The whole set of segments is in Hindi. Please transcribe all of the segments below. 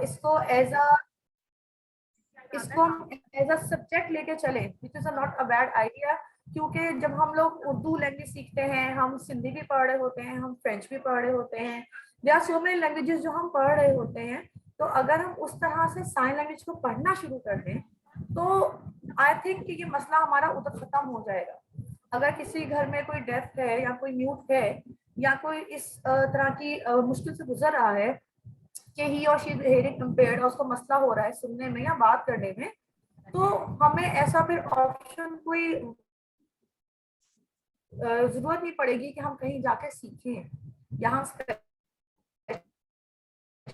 इसको एज अ इसको हम एज अ सब्जेक्ट लेके चले, which is not a bad idea. क्योंकि जब हम लोग उर्दू लैंग्वेज सीखते हैं, हम सिंधी भी पढ़ रहे होते हैं, हम फ्रेंच भी पढ़ रहे होते हैं, there are so many languages जो हम पढ़ रहे होते हैं। तो अगर हम उस तरह से साइन लैंग्वेज को पढ़ना शुरू कर दें तो आई थिंक कि ये मसला हमारा उधर खत्म हो जाएगा। अगर किसी घर में कोई डेफ है या कोई म्यूट है या कोई इस तरह की मुश्किल से गुजर रहा है कि ही और शी हेयरिंग इम्पेयर्ड, उसको मसला हो रहा है सुनने में या बात करने में, तो हमें ऐसा फिर ऑप्शन कोई जरूरत नहीं पड़ेगी कि हम कहीं जाके सीखें या हम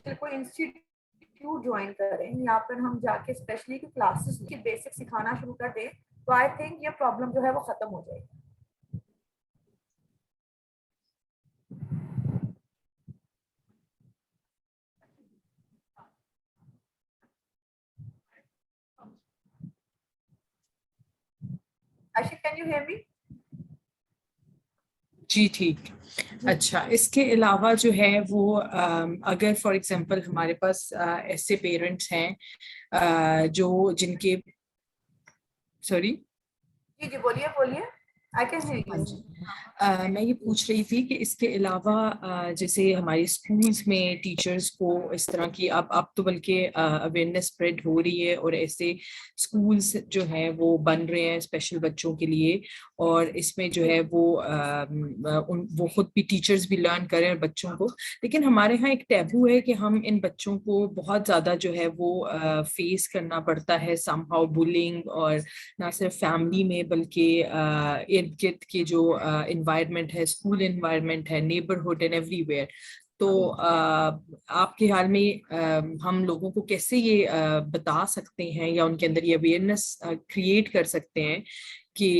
कोई इंस्टीट्यूट ज्वाइन करें या फिर हम जाके स्पेशली क्लासेस की बेसिक सिखाना शुरू कर दें, तो आई थिंक ये प्रॉब्लम जो है वो खत्म हो जाएगी। आशिक, कैन यू हियर मी? जी ठीक। अच्छा, इसके अलावा जो है वो अगर फॉर एग्जांपल हमारे पास ऐसे पेरेंट्स हैं जो जिनके सॉरी जी जी, बोलिए बोलिए, आई कैन हियर हाँ यू। जी, मैं ये पूछ रही थी कि इसके अलावा जैसे हमारे स्कूल्स में टीचर्स को इस तरह की अब तो बल्कि अवेयरनेस स्प्रेड हो रही है और ऐसे स्कूल्स जो हैं वो बन रहे हैं स्पेशल बच्चों के लिए, और इसमें जो है वो खुद भी टीचर्स भी लर्न करें बच्चों को। लेकिन हमारे यहाँ एक टैबू है कि हम इन बच्चों को बहुत ज्यादा जो है वो फेस करना पड़ता है समहाउ बुलिंग, और ना सिर्फ फैमिली में बल्कि इर्द गिर्द के जो इन्वायरमेंट है, स्कूल इन्वायरमेंट है, नेबरहुड एंड एवरीवेयर। तो आपके ख्याल में हम लोगों को कैसे ये बता सकते हैं या उनके अंदर ये अवेयरनेस क्रिएट कर सकते हैं कि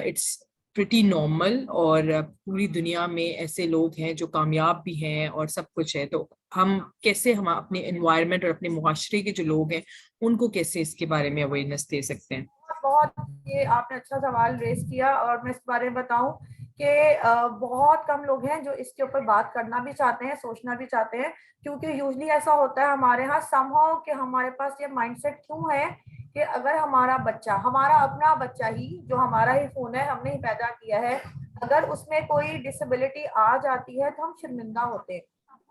इट्स प्रिटी नॉर्मल और पूरी दुनिया में ऐसे लोग हैं जो कामयाब भी हैं और सब कुछ है, तो हम कैसे हम अपने एनवायरनमेंट और अपने मुआशरे के जो लोग हैं उनको कैसे इसके बारे में अवेयरनेस दे सकते हैं? बहुत, ये आपने अच्छा सवाल रेज किया और मैं इस बारे में बताऊं कि बहुत कम लोग हैं जो इसके ऊपर बात करना भी चाहते हैं, सोचना भी चाहते हैं। क्योंकि यूजली ऐसा होता है हमारे यहाँ समहाउ कि हमारे पास ये माइंडसेट क्यों है कि अगर हमारा बच्चा, हमारा अपना बच्चा ही जो हमारा ही खून है, हमने ही पैदा किया है, अगर उसमें कोई डिसेबिलिटी आ जाती है तो हम शर्मिंदा होते हैं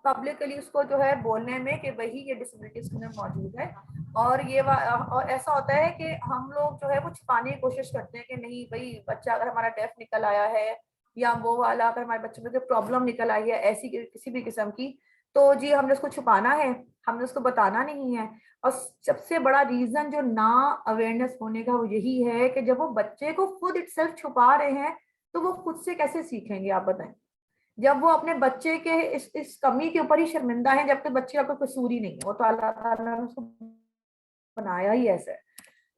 पब्लिकली उसको जो है बोलने में कि वही ये डिसेबिलिटी उसमें मौजूद है। और और ऐसा होता है कि हम लोग जो है वो छुपाने की कोशिश करते हैं कि नहीं भाई, बच्चा अगर हमारा डेफ निकल आया है या वो वाला अगर हमारे बच्चे में कोई प्रॉब्लम निकल आई है ऐसी किसी भी किस्म की, तो जी हमने उसको छुपाना है, हमने उसको बताना नहीं है। और सबसे बड़ा रीजन जो ना अवेयरनेस होने का वो यही है कि जब वो बच्चे को खुद इटसेल्फ छुपा रहे हैं तो वो खुद से कैसे सीखेंगे, आप बताएं। जब वो अपने बच्चे के इस कमी के ऊपर ही शर्मिंदा है, जबकि बच्चे का कोई कसूर ही नहीं है, वो तो अल्लाह ताला ने उसको बनाया ही ऐसा है।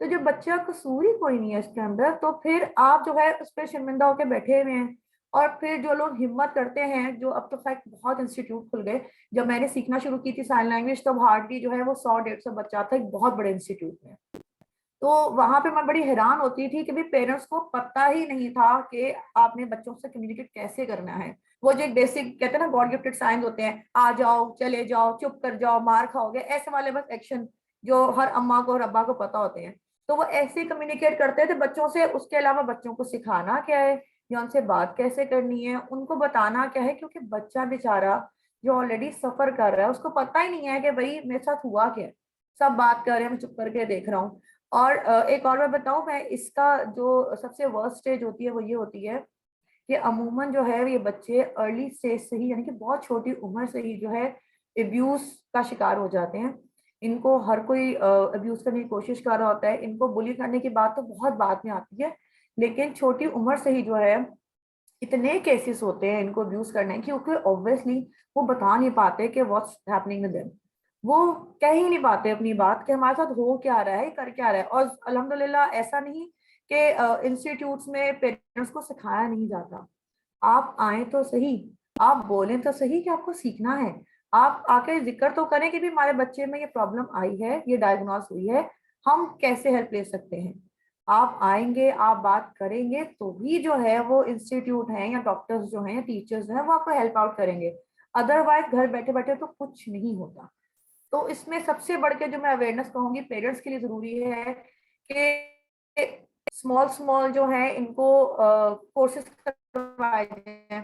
तो जो बच्चा कसूर ही कोई नहीं है इसके अंदर, तो फिर आप जो है उस पर शर्मिंदा होकर बैठे हुए हैं। और फिर जो लोग हिम्मत करते हैं, जो अब तो खैर बहुत इंस्टीट्यूट खुल गए, जब मैंने सीखना शुरू की थी साइन लैंग्वेज तब हार्डली जो है वो 100-150 बच्चा था एक बहुत बड़े इंस्टीट्यूट में। तो वहां पे मैं बड़ी हैरान होती थी कि भाई पेरेंट्स को पता ही नहीं था कि आपने बच्चों से कम्युनिकेट कैसे करना है। वो जो एक बेसिक कहते हैं ना गॉड गिफ्टेड साइंस होते हैं, आ जाओ, चले जाओ, चुप कर जाओ, मार खाओगे, ऐसे वाले बस एक्शन जो हर अम्मा को और अब्बा को पता होते हैं। तो वो ऐसे कम्युनिकेट करते थे बच्चों से। उसके अलावा बच्चों को सिखाना क्या है या उनसे बात कैसे करनी है, उनको बताना क्या है, क्योंकि बच्चा बेचारा जो ऑलरेडी सफर कर रहा है उसको पता ही नहीं है कि भाई मेरे साथ हुआ क्या है। सब बात कर रहे हैं, मैं चुप करके देख रहा हूँ। और एक और मैं बताऊं, मैं इसका जो सबसे वर्स्ट स्टेज होती है वो ये होती है कि अमूमन जो है ये बच्चे अर्ली स्टेज से ही, यानी कि बहुत छोटी उम्र से ही जो है अब्यूज का शिकार हो जाते हैं। इनको हर कोई अब्यूज करने की कोशिश कर रहा होता है। इनको बुली करने की बात तो बहुत बाद में आती है, लेकिन छोटी उम्र से ही जो है इतने केसेस होते हैं इनको अब्यूज करने की, क्योंकि ऑब्वियसली वो बता नहीं पाते कि व्हाट्स हैपनिंग विद देम। वो कह ही नहीं पाते अपनी बात कि हमारे साथ हो क्या रहा है, कर क्या रहा है। और अल्हम्दुलिल्लाह ऐसा नहीं कि इंस्टीट्यूट्स में पेरेंट्स को सिखाया नहीं जाता। आप आए तो सही, आप बोलें तो सही कि आपको सीखना है। आप आके जिक्र तो करें कि भी हमारे बच्चे में ये प्रॉब्लम आई है, ये डायग्नोस हुई है, हम कैसे हेल्प ले सकते हैं। आप आएंगे, आप बात करेंगे तो भी जो है वो इंस्टीट्यूट है या डॉक्टर्स जो हैं या टीचर्स जो हैं वो आपको हेल्प आउट करेंगे। अदरवाइज घर बैठे बैठे तो कुछ नहीं होता। तो इसमें सबसे बढ़ के जो मैं अवेयरनेस कहूंगी पेरेंट्स के लिए जरूरी है कि स्मॉल स्मॉल जो है इनको कोर्सेज करवाए जाएं,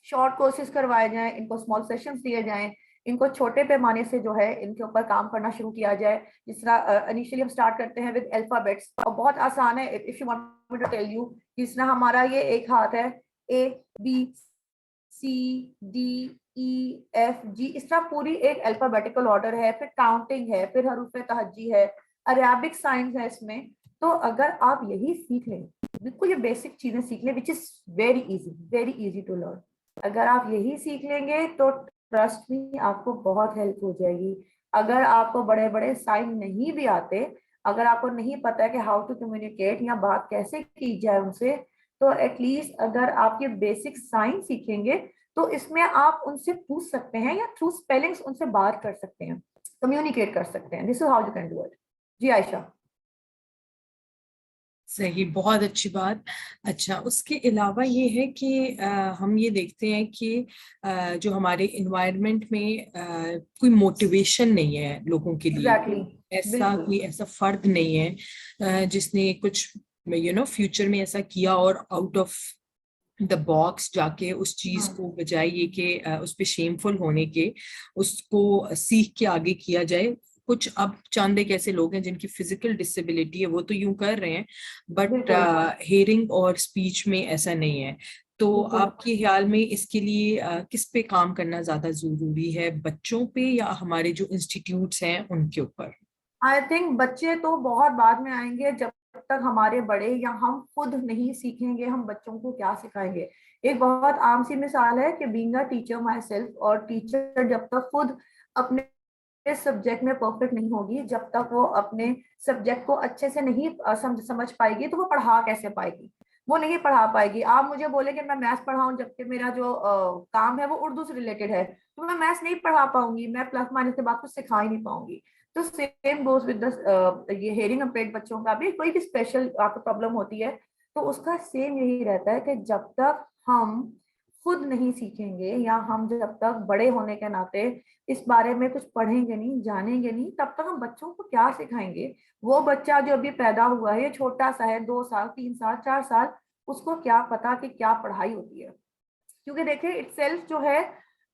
शॉर्ट कोर्सेज करवाए जाएं, इनको स्मॉल सेशंस दिए जाएं, इनको छोटे पैमाने से जो है इनके ऊपर काम करना शुरू किया जाए। जिस तरह इनिशियली हम स्टार्ट करते हैं विद अल्फाबेट्स, और बहुत आसान है, if you want me to tell you, जिस तरह हमारा ये एक हाथ है, A B C D E F G, इस तरह पूरी एक अल्फाबेटिकल ऑर्डर है, फिर काउंटिंग है, फिर हरूफ तहज्जी है, अरेबिक साइंस है इसमें। तो अगर आप यही सीख लें, बिल्कुल ये बेसिक चीजें सीख लें, which is very easy to learn, अगर आप यही सीख लेंगे तो ट्रस्ट में आपको बहुत हेल्प हो जाएगी। अगर आपको बड़े बड़े साइन नहीं भी आते, अगर आपको नहीं पता है कि हाउ टू कम्युनिकेट या बात कैसे की जाए उनसे, तो एटलीस्ट अगर आप ये बेसिक साइन सीखेंगे तो इसमें आप उनसे पूछ सकते हैं या थ्रू स्पेलिंग्स उनसे बात कर सकते हैं, कम्युनिकेट कर सकते हैं। This is how you can do it. जी आयशा। सही, बहुत अच्छी बात। अच्छा, उसके अलावा ये है कि हम ये देखते हैं कि जो हमारे इन्वायरमेंट में कोई मोटिवेशन नहीं है लोगों के लिए, एग्जैक्टली, ऐसा बिल्कुल। कोई ऐसा फर्द नहीं है जिसने कुछ फ्यूचर में ऐसा किया और आउट ऑफ द बॉक्स जाके उस चीज हाँ, को, बजाय ये कि उस पे शेमफुल होने के, उसको सीख के आगे किया जाए। कुछ अब चांदे कैसे लोग हैं जिनकी फिजिकल डिसेबिलिटी है, वो तो यूं कर रहे हैं, बट बिल्कुल हेयरिंग और स्पीच में ऐसा नहीं है। तो बिल्कुल। आपके ख्याल में इसके लिए किस पे काम करना ज्यादा जरूरी है, बच्चों पे या हमारे जो इंस्टीट्यूट्स हैं उनके ऊपर? आई थिंक बच्चे तो बहुत बाद में आएंगे, जब तक हमारे बड़े या हम खुद नहीं सीखेंगे हम बच्चों को क्या सिखाएंगे। एक बहुत आम सी मिसाल है कि being a teacher my self, और टीचर जब तक खुद अपने सब्जेक्ट में परफेक्ट नहीं होगी, जब तक वो अपने सब्जेक्ट को अच्छे से नहीं समझ पाएगी, तो वो पढ़ा कैसे पाएगी, वो नहीं पढ़ा पाएगी। आप मुझे बोले कि मैं मैथ्स पढ़ाऊं जबकि मेरा जो काम है वो उर्दू से रिलेटेड है, तो मैं मैथ्स नहीं पढ़ा पाऊंगी, मैं प्लस माइनस के बाद कुछ सिखा ही नहीं पाऊंगी। तो सेम गोज विद ये हेयरिंग इम्पेयर्ड बच्चों का भी, कोई भी स्पेशल आपको प्रॉब्लम होती है तो उसका सेम यही रहता है कि जब तक हम खुद नहीं सीखेंगे या हम जब तक बड़े होने के नाते इस बारे में कुछ पढ़ेंगे नहीं, जानेंगे नहीं, तब तक हम बच्चों को क्या सिखाएंगे। वो बच्चा जो अभी पैदा हुआ है, ये छोटा सा है, 2 साल 3 साल 4 साल, उसको क्या पता कि क्या पढ़ाई होती है। क्योंकि देखिए इटसेल्फ जो है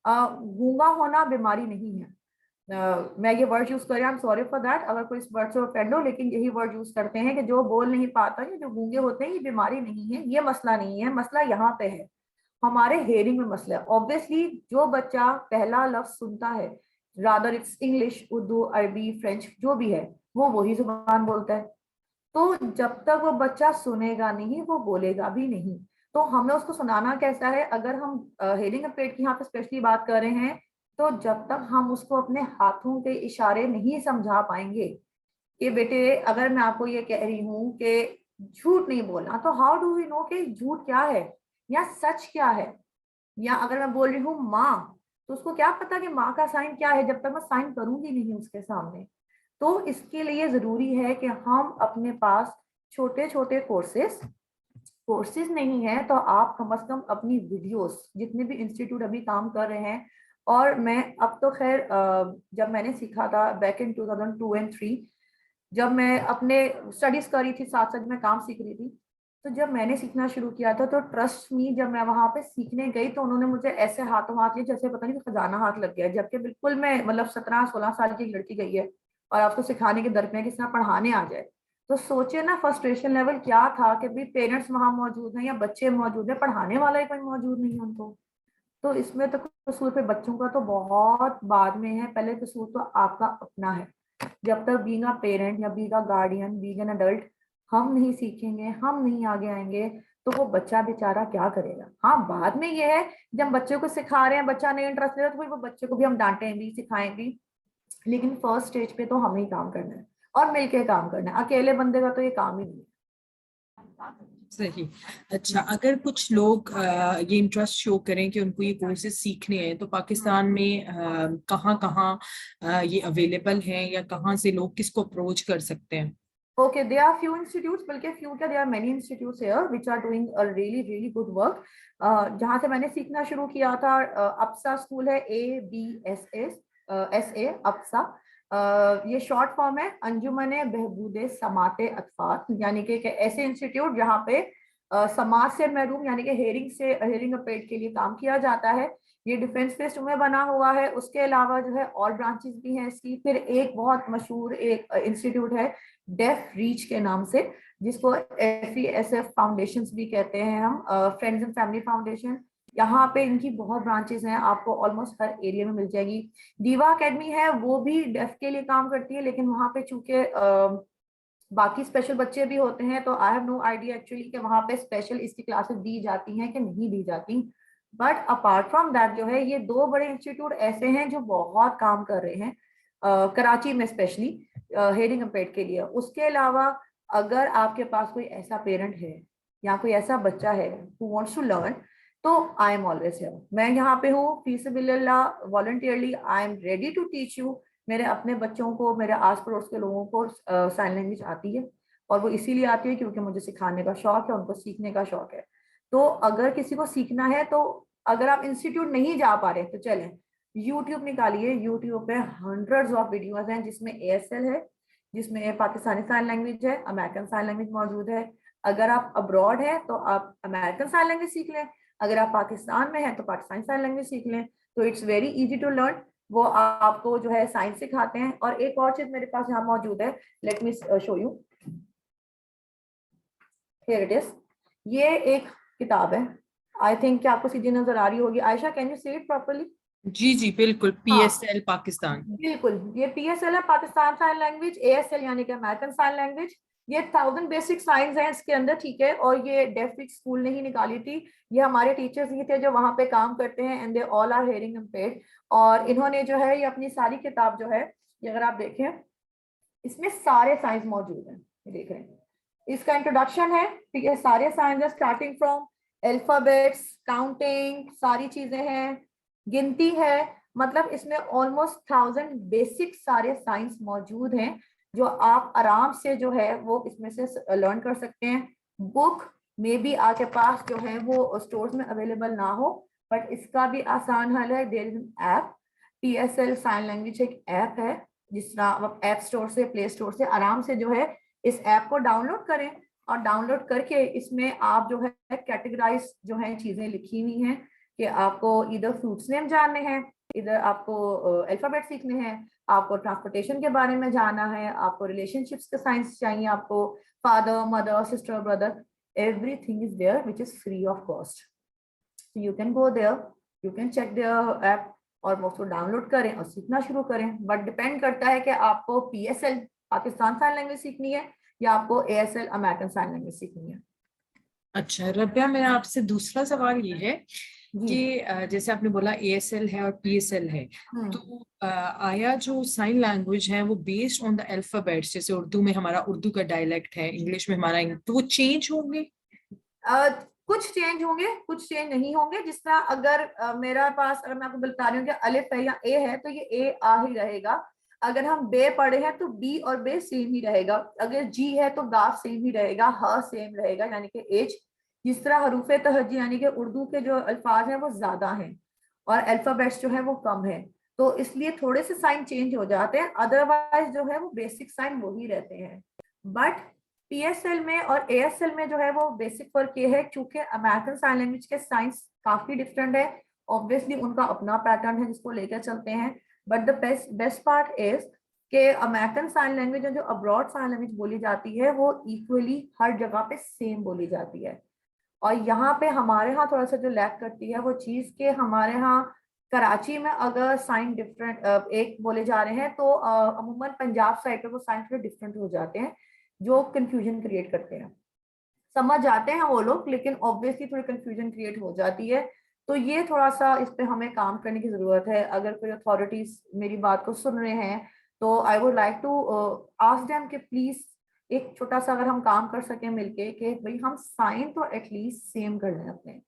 गूंगा होना बीमारी नहीं है। मैं ये वर्ड यूज कर रही हूँ, आई एम सॉरी फॉर दैट अगर कोई इस वर्ड से ऑफेंड हो, लेकिन यही वर्ड यूज करते हैं कि जो बोल नहीं पाता या जो गूंगे होते हैं, ये बीमारी नहीं है, ये मसला नहीं है, मसला यहाँ पे है, हमारे हेयरिंग में मसला है। ऑब्वियसली जो बच्चा पहला लफ्ज सुनता है, रादर इट्स इंग्लिश, उर्दू, अरबी, फ्रेंच, जो भी है, वो वही जुबान बोलता है। तो जब तक वो बच्चा सुनेगा नहीं, वो बोलेगा भी नहीं। तो हमें उसको सुनाना कैसा है, अगर हम हेयरिंग इम्पेयर्ड की यहाँ पे स्पेशली बात कर रहे हैं, तो जब तक हम उसको अपने हाथों के इशारे नहीं समझा पाएंगे कि बेटे अगर मैं आपको ये कह रही हूँ कि झूठ नहीं बोलना, तो हाउ डू वी नो कि झूठ क्या है या सच क्या है। या अगर मैं बोल रही हूँ माँ, तो उसको क्या पता कि माँ का साइन क्या है, जब तक मैं साइन करूंगी नहीं उसके सामने। तो इसके लिए जरूरी है कि हम अपने पास छोटे छोटे कोर्सेज नहीं है तो आप कम से कम अपनी वीडियोस, जितने भी इंस्टीट्यूट अभी काम कर रहे हैं, और मैं अब तो खैर जब मैंने सीखा था बैक इन 2002 एंड 3, जब मैं अपने स्टडीज कर रही थी साथ साथ मैं काम सीख रही थी, तो जब मैंने सीखना शुरू किया था तो ट्रस्ट मी, जब मैं वहां पे सीखने गई तो उन्होंने मुझे ऐसे हाथों हाथ लिया जैसे पता नहीं खजाना हाथ लग गया, जबकि बिल्कुल मैं मतलब 17-16 साल की लड़की गई है और आपको सिखाने के दर पे किस तरह पढ़ाने आ जाए। तो सोचिए ना फ्रस्ट्रेशन लेवल क्या था कि भाई पेरेंट्स वहां मौजूद हैं या बच्चे मौजूद हैं, पढ़ाने वाला ही कोई मौजूद नहीं है उनको। तो इसमें तो कसूर पे बच्चों का तो बहुत बाद में है, पहले कसूर तो आपका अपना है। जब तक बीइंग अ पेरेंट या being a guardian, being an adult हम नहीं सीखेंगे, हम नहीं आगे आएंगे, तो वो बच्चा बेचारा क्या करेगा। हाँ, बाद में ये है जब बच्चे को सिखा रहे हैं, बच्चा नहीं इंटरेस्ट ले रहा, तो फिर वो बच्चे को भी हम डांटें भी सिखाएं भी, लेकिन फर्स्ट स्टेज पे तो हमें ही काम करना है और मिलके काम करना है, अकेले बंदे का तो ये काम ही नहीं है। सही। अच्छा, अगर कुछ लोग ये इंटरेस्ट शो करें कि उनको ये कोर्सेज सीखने हैं, तो पाकिस्तान में कहाँ कहाँ ये अवेलेबल हैं, या कहाँ से लोग किसको अप्रोच कर सकते हैं? Okay, there are few institutes, बल्कि few क्या, there are many institutes here which are doing a really good work. जहाँ से मैंने सीखना शुरू किया था, अप्सा स्कूल है, ABSS SA अप्सा। ये शॉर्ट फॉर्म है अंजुमन बहबूदे समाते अतफाल, यानी कि एक ऐसे इंस्टीट्यूट जहाँ पे समाज से महरूम यानी कि हेयरिंग अपेड के लिए काम किया जाता है। ये डिफेंस फेस्ट में बना हुआ है। उसके अलावा जो है और ब्रांचेस भी हैं इसकी। फिर एक बहुत मशहूर एक इंस्टीट्यूट है डेफ रीच के नाम से, जिसको FESF फाउंडेशन भी कहते हैं हम, फ्रेंड्स एंड फैमिली फाउंडेशन। यहाँ पे इनकी बहुत ब्रांचेस हैं, आपको ऑलमोस्ट हर एरिया में मिल जाएगी। दीवा एकेडमी है, वो भी डेफ के लिए काम करती है, लेकिन वहाँ पे चूंकि बाकी स्पेशल बच्चे भी होते हैं, तो I have no idea actually कि वहाँ पे स्पेशल इसकी क्लासेस दी जाती हैं कि नहीं दी जाती। बट अपार्ट फ्रॉम दैट जो है, ये दो बड़े इंस्टीट्यूट ऐसे हैं जो बहुत काम कर रहे हैं कराची में, स्पेशली हेयरिंग इम्पेयर्ड के लिए। उसके अलावा अगर आपके पास कोई ऐसा पेरेंट है या कोई ऐसा बच्चा है हु वांट्स टू लर्न, तो आई एम ऑलवेज हियर। मैं यहाँ पे हूँ फीसबिल्लाह, voluntarily I am ready to teach you. मेरे अपने बच्चों को, मेरे आस पड़ोस के लोगों को साइन लैंग्वेज आती है, और वो इसीलिए आती है क्योंकि मुझे सिखाने का शौक है, उनको सीखने का शौक है। तो अगर किसी को सीखना है, तो अगर आप इंस्टीट्यूट नहीं जा पा रहे तो चलें, यूट्यूब निकालिए। यूट्यूब पे हंड्रेड्स ऑफ वीडियोज हैं, जिसमें ASL है, जिसमें पाकिस्तानी साइन लैंग्वेज है, अमेरिकन साइन लैंग्वेज मौजूद है। अगर आप अब्रॉड है तो आप अमेरिकन साइन लैंग्वेज सीख लें, अगर आप पाकिस्तान में हैं तो पाकिस्तानी साइन लैंग्वेज सीख लें। तो it's very easy to learn. वो आपको जो है साइंस सिखाते हैं। और एक और चीज मेरे पास यहाँ मौजूद है, let me show you, here it is. ये एक किताब है, आई थिंक कि आपको सीधी नजर आ रही होगी। Ayesha, can you see it properly? जी जी बिल्कुल, हाँ, PSL पाकिस्तान। बिल्कुल, ये PSL है, पाकिस्तान साइन लैंग्वेज। ASL यानी कि अमेरिकन साइन लैंग्वेज। ये 1000 बेसिक साइंस हैं इसके अंदर, ठीक है। और ये डेफिक स्कूल ने ही निकाली थी, ये हमारे टीचर्स ही थे जो वहां पे काम करते हैं, and they all are hearing impaired. और इन्होंने जो है ये अपनी सारी किताब जो है, ये अगर आप देखें, इसमें सारे साइंस मौजूद हैं। ये देख रहे हैं, इसका इंट्रोडक्शन है, ठीक है। सारे साइंस है, स्टार्टिंग फ्रॉम अल्फाबेट्स, काउंटिंग, सारी चीजें हैं, गिनती है। मतलब इसमें ऑलमोस्ट 1000 बेसिक सारे साइंस मौजूद हैं, जो आप आराम से जो है वो इसमें से लर्न कर सकते हैं। बुक में भी आपके पास जो है वो स्टोर्स में अवेलेबल ना हो, बट इसका भी आसान हल है, there is an app. PSL sign language एक ऐप है, जिस तरह आप ऐप स्टोर से, प्ले स्टोर से आराम से जो है इस ऐप को डाउनलोड करें। और डाउनलोड करके इसमें आप जो है कैटेगराइज जो है चीजें लिखी हुई हैं, कि आपको इधर फ्रूट्स नेम जानने हैं, इधर आपको अल्फाबेट सीखने हैं, आपको ट्रांसपोर्टेशन के बारे में जानना है, आपको रिलेशनशिप्स के साइंस चाहिए, आपको father mother sister brother, everything is there which is free of cost. You can go there, you can check their app, और वो उसको डाउनलोड करें और सीखना शुरू करें। बट डिपेंड करता है कि आपको PSL पाकिस्तान साइन लैंग्वेज सीखनी है या आपको ASL अमेरिकन साइन लैंग्वेज सीखनी है। अच्छा रबिया, मेरा आपसे दूसरा सवाल ये है जी। कि जैसे आपने बोला ASL है और PSL है, तो आया जो साइन लैंग्वेज है वो बेस्ड ऑन द अल्फाबेट्स, जैसे उर्दू में हमारा उर्दू का डायलेक्ट है, इंग्लिश में हमारा तो वो चेंज होंगे? कुछ चेंज होंगे, कुछ चेंज नहीं होंगे। जिस तरह अगर मेरा पास, अगर मैं आपको बता रही हूँ कि अलिफ है या ए है, तो ये ए आ ही रहेगा। अगर हम बे पढ़े हैं तो बी और बे सेम ही रहेगा। अगर जी है तो गाफ सेम ही रहेगा, ह सेम रहेगा यानी कि एच। जिस तरह हरूफे तहज्जी यानी कि उर्दू के जो अल्फाज हैं वो ज्यादा हैं और अल्फाबेट्स जो है वो कम है, तो इसलिए थोड़े से साइन चेंज हो जाते हैं। अदरवाइज जो है वो बेसिक साइन वही रहते हैं। बट PSL में और ASL में जो है वो बेसिक फर्क ये है, क्योंकि अमेरिकन साइन लैंग्वेज के साइंस काफी डिफरेंट है। ऑब्वियसली उनका अपना पैटर्न है जिसको लेकर चलते हैं। But the best part is कि अमेरिकन साइन लैंग्वेज जो अब्रॉड साइन लैंग्वेज बोली जाती है, वो इक्वली हर जगह पे सेम बोली जाती है। और यहाँ पे हमारे यहाँ थोड़ा सा जो लैक करती है वो चीज के, हमारे यहाँ कराची में अगर साइन डिफरेंट एक बोले जा रहे हैं, तो अमूमन पंजाब साइड पे वो साइन थोड़े डिफरेंट हो जाते हैं, जो कंफ्यूजन क्रिएट करते हैं। समझ जाते हैं वो लोग, लेकिन ऑब्वियसली थोड़ी कंफ्यूजन क्रिएट हो जाती है। तो ये थोड़ा सा इस पे हमें काम करने की जरूरत है। अगर कोई अथॉरिटीज मेरी बात को सुन रहे हैं, तो I would like to ask them कि प्लीज एक छोटा सा अगर हम काम कर सकें मिलके, कि भाई हम साइन तो एटलीस्ट सेम कर लें, अपने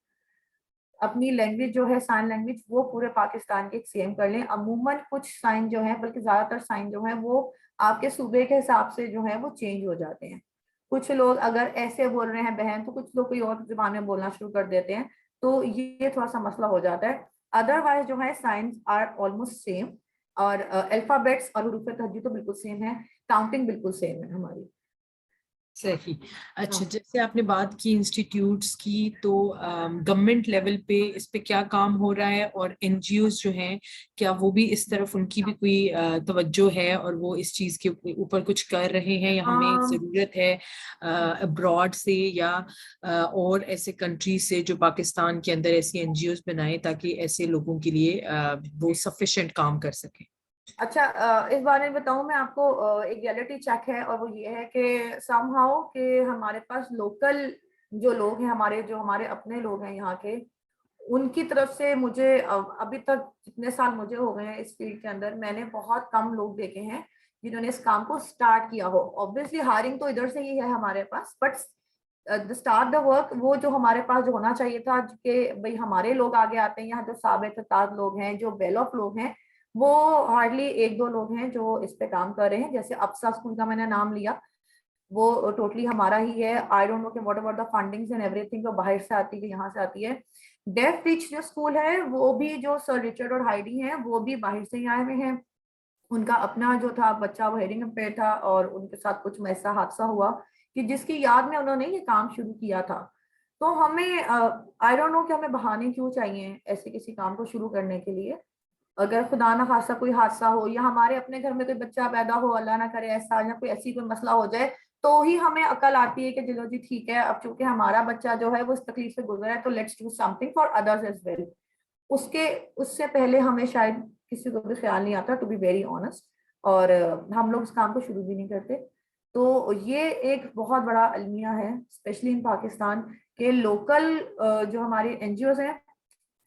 अपनी लैंग्वेज जो है साइन लैंग्वेज वो पूरे पाकिस्तान के सेम कर लें। अमूमन कुछ साइन जो है, बल्कि ज्यादातर साइन जो है वो आपके सूबे के हिसाब से जो है वो चेंज हो जाते हैं। कुछ लोग अगर ऐसे बोल रहे हैं बहन, तो कुछ लोग कोई और जुबान में बोलना शुरू कर देते हैं, तो ये थोड़ा सा मसला हो जाता है। अदरवाइज जो है साइंस आर ऑलमोस्ट सेम। और अल्फाबेट्स और हरूफ तहज्जुद तो बिल्कुल सेम है, काउंटिंग बिल्कुल सेम है हमारी। सही। अच्छा, हाँ। जैसे आपने बात की इंस्टीट्यूट्स की, तो गवर्नमेंट लेवल पे इस पे क्या काम हो रहा है, और एनजीओज जो हैं क्या वो भी इस तरफ उनकी भी कोई तवज्जो है और वो इस चीज के ऊपर कुछ कर रहे हैं, या हमें अम, जरूरत है अब्रॉड से या और ऐसे कंट्री से जो पाकिस्तान के अंदर ऐसी एनजीओज बनाए ताकि ऐसे लोगों के लिए वो सफिशिएंट काम कर सके? अच्छा, इस बारे में बताऊं मैं आपको, एक रियलिटी चेक है और वो ये है कि समहाउ कि हमारे पास लोकल जो लोग हैं, हमारे जो हमारे अपने लोग हैं यहाँ के, उनकी तरफ से मुझे अभी तक जितने साल मुझे हो गए हैं इस फील्ड के अंदर, मैंने बहुत कम लोग देखे हैं जिन्होंने इस काम को स्टार्ट किया हो। ऑब्वियसली हायरिंग तो इधर से ही है हमारे पास, but the start the work वो जो हमारे पास जो होना चाहिए था कि भाई हमारे लोग आगे आते हैं, यहाँ जो साबित ताज लोग हैं, जो वेल ऑफ लोग हैं, वो हार्डली एक दो लोग हैं जो इस पे काम कर रहे हैं। जैसे अप्सा स्कूल का मैंने नाम लिया, वो टोटली हमारा ही है। आई डोंट नो कि what about the fundings and everything, वो बाहर से आती है, यहाँ से आती है। डेफ रिच जो स्कूल है वो भी, जो सर रिचर्ड और हाइडी हैं, वो भी बाहर से ही आए हुए हैं। उनका अपना जो था बच्चा वो हेयरिंग इम्पेयर था, और उनके साथ कुछ ऐसा हादसा हुआ कि जिसकी याद में उन्होंने ये काम शुरू किया था। तो हमें आई डोंट नो कि हमें बहाने क्यों चाहिए ऐसे किसी काम को शुरू करने के लिए। अगर खुदा ना खासा कोई हादसा हो या हमारे अपने घर में कोई बच्चा पैदा हो, अल्लाह ना करे ऐसा, या कोई ऐसी कोई मसला हो जाए, तो ही हमें अकल आती है कि चलो जी ठीक है, अब चूंकि हमारा बच्चा जो है वो इस तकलीफ से गुजरा है, तो let's do something for others as well. उसके उससे पहले हमें शायद किसी को भी ख्याल नहीं आता, टू बी वेरी ऑनेस्ट। और हम लोग उस काम को शुरू भी नहीं करते। तो ये एक बहुत बड़ा अलमिया है, स्पेशली इन पाकिस्तान के लोकल जो हमारे एनजीओज हैं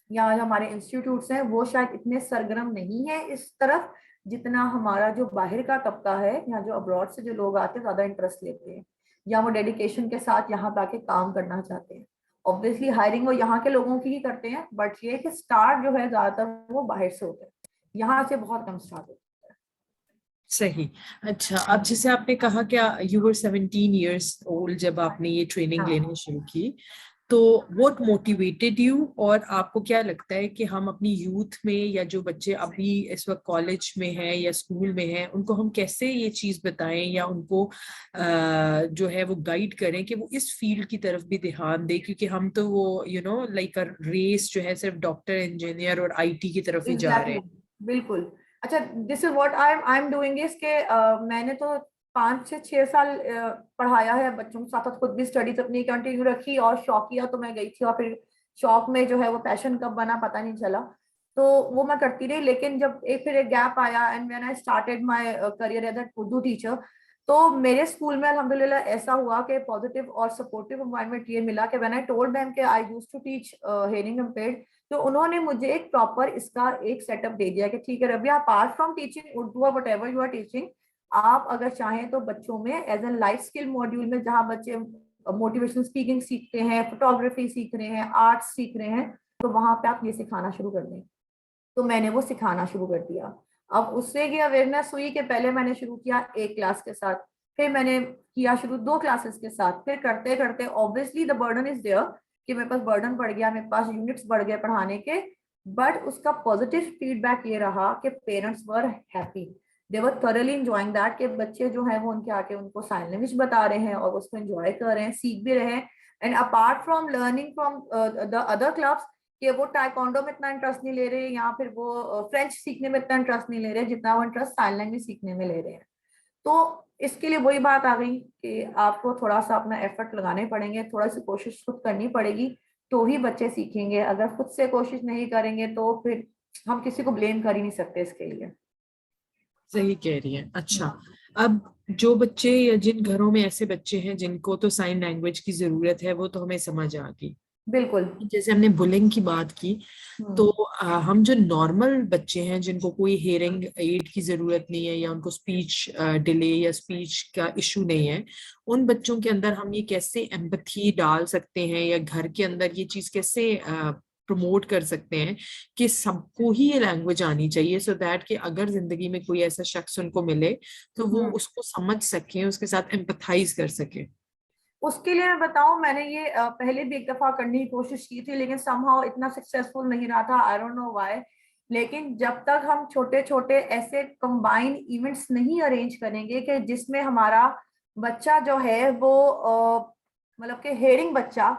या जो हमारे इंस्टीट्यूट्स हैं, वो शायद इतने सरगर्म नहीं है इस तरफ जितना हमारा जो बाहर का तबका है, या जो अब्रॉड से जो लोग आते हैं ज्यादा इंटरेस्ट लेते हैं, या वो डेडिकेशन के साथ यहाँ पे आके काम करना चाहते हैं। ऑब्वियसली हायरिंग वो यहाँ के लोगों की ही करते हैं, बट ये कि स्टार्ट जो है ज्यादातर वो बाहर से होता है, यहाँ से बहुत कम स्टार्ट होता सही। अच्छा, अब जैसे आपने कहा क्या यू वर 17 years old जब आपने ये है। ट्रेनिंग हाँ। लेनी शुरू की, तो व्हाट मोटिवेटेड यू, और आपको क्या लगता है कि हम अपनी यूथ में या जो बच्चे अभी इस वक्त कॉलेज में हैं या स्कूल में हैं उनको हम कैसे ये चीज बताएं या उनको जो है वो गाइड करें कि वो इस फील्ड की तरफ भी ध्यान दें, क्योंकि हम तो वो लाइक रेस जो है सिर्फ डॉक्टर इंजीनियर और आईटी की तरफ ही जा रहे एग्जैक्टली हैं। बिल्कुल। अच्छा, this is what I am doing is के मैंने तो 5 से 6 साल पढ़ाया है बच्चों के साथ साथ, खुद भी स्टडीज अपनी कंटिन्यू रखी, और शौकिया तो मैं गई थी, और फिर शौक में जो है वो पैशन कब बना पता नहीं चला। तो वो मैं करती रही, लेकिन जब फिर एक गैप आया and when I started my career as a Urdu teacher, तो मेरे स्कूल में अल्हम्दुलिल्लाह ऐसा हुआ कि पॉजिटिव और सपोर्टिव एनवायरनमेंट ये मिला कि व्हेन आई टोल्ड देम कि I used to teach hearing impaired, तो उन्होंने मुझे एक प्रॉपर इसका एक सेटअप दे दिया कि ठीक है Rabia, apart from teaching Urdu और whatever you are teaching, आप अगर चाहें तो बच्चों में as an life skill module में, जहाँ बच्चे मोटिवेशनल स्पीकिंग सीखते हैं, फोटोग्राफी सीख रहे हैं, आर्ट सीख रहे हैं, तो वहां पे आप ये सिखाना शुरू कर दें। तो मैंने वो सिखाना शुरू कर दिया। अब उससे ये अवेयरनेस हुई कि पहले मैंने शुरू किया एक क्लास के साथ, फिर मैंने किया शुरू 2 क्लासेस के साथ, फिर करते करते obviously the burden is there कि मेरे पास बर्डन बढ़ गया, मेरे पास यूनिट्स बढ़ गए पढ़ाने के। बट उसका पॉजिटिव फीडबैक ये रहा कि parents were happy, they were thoroughly enjoying that, कि बच्चे जो हैं वो उनके आके उनको साइन लैंग्वेज बता रहे हैं और उसको एंजॉय कर रहे हैं, सीख भी रहे हैं। And apart from learning from the other clubs, कि वो टाइकोंडो में इतना इंटरेस्ट नहीं ले रहे, या फिर वो फ्रेंच सीखने में इतना इंटरेस्ट नहीं ले रहे जितना वो इंटरेस्ट साइन लैंग्वेज सीखने में ले रहे हैं। तो इसके लिए वही बात आ गई कि आपको थोड़ा सा अपना एफर्ट लगाने पड़ेंगे, थोड़ा सी कोशिश खुद करनी पड़ेगी, तो ही बच्चे सीखेंगे। अगर खुद से कोशिश नहीं करेंगे तो फिर हम किसी को ब्लेम कर ही नहीं सकते इसके लिए। सही कह रही है। अच्छा, अब जो बच्चे या जिन घरों में ऐसे बच्चे हैं जिनको तो साइन लैंग्वेज की जरूरत है वो तो हमें समझ आ गई। बिल्कुल। जैसे हमने बुलिंग की बात की, तो हम्म। हम जो नॉर्मल बच्चे हैं जिनको कोई हियरिंग एड की जरूरत नहीं है या उनको स्पीच डिले या स्पीच का इशू नहीं है, उन बच्चों के अंदर हम ये कैसे एम्पथी डाल सकते हैं या घर के अंदर ये चीज कैसे प्रमोट कर सकते हैं कि सबको ही ये लैंग्वेज आनी चाहिए, सो दैट कि अगर जिंदगी में कोई ऐसा शख्स उनको मिले तो वो हम्म। उसको समझ सके, उसके साथ एम्पथाइज कर सके। उसके लिए मैं बताऊं, मैंने ये पहले भी एक दफा करने की कोशिश की थी, लेकिन समहाउ इतना सक्सेसफुल नहीं रहा था, आई डोंट नो व्हाई। लेकिन जब तक हम छोटे छोटे ऐसे कंबाइन इवेंट्स नहीं अरेंज करेंगे कि जिसमें हमारा बच्चा जो है वो मतलब कि हेयरिंग बच्चा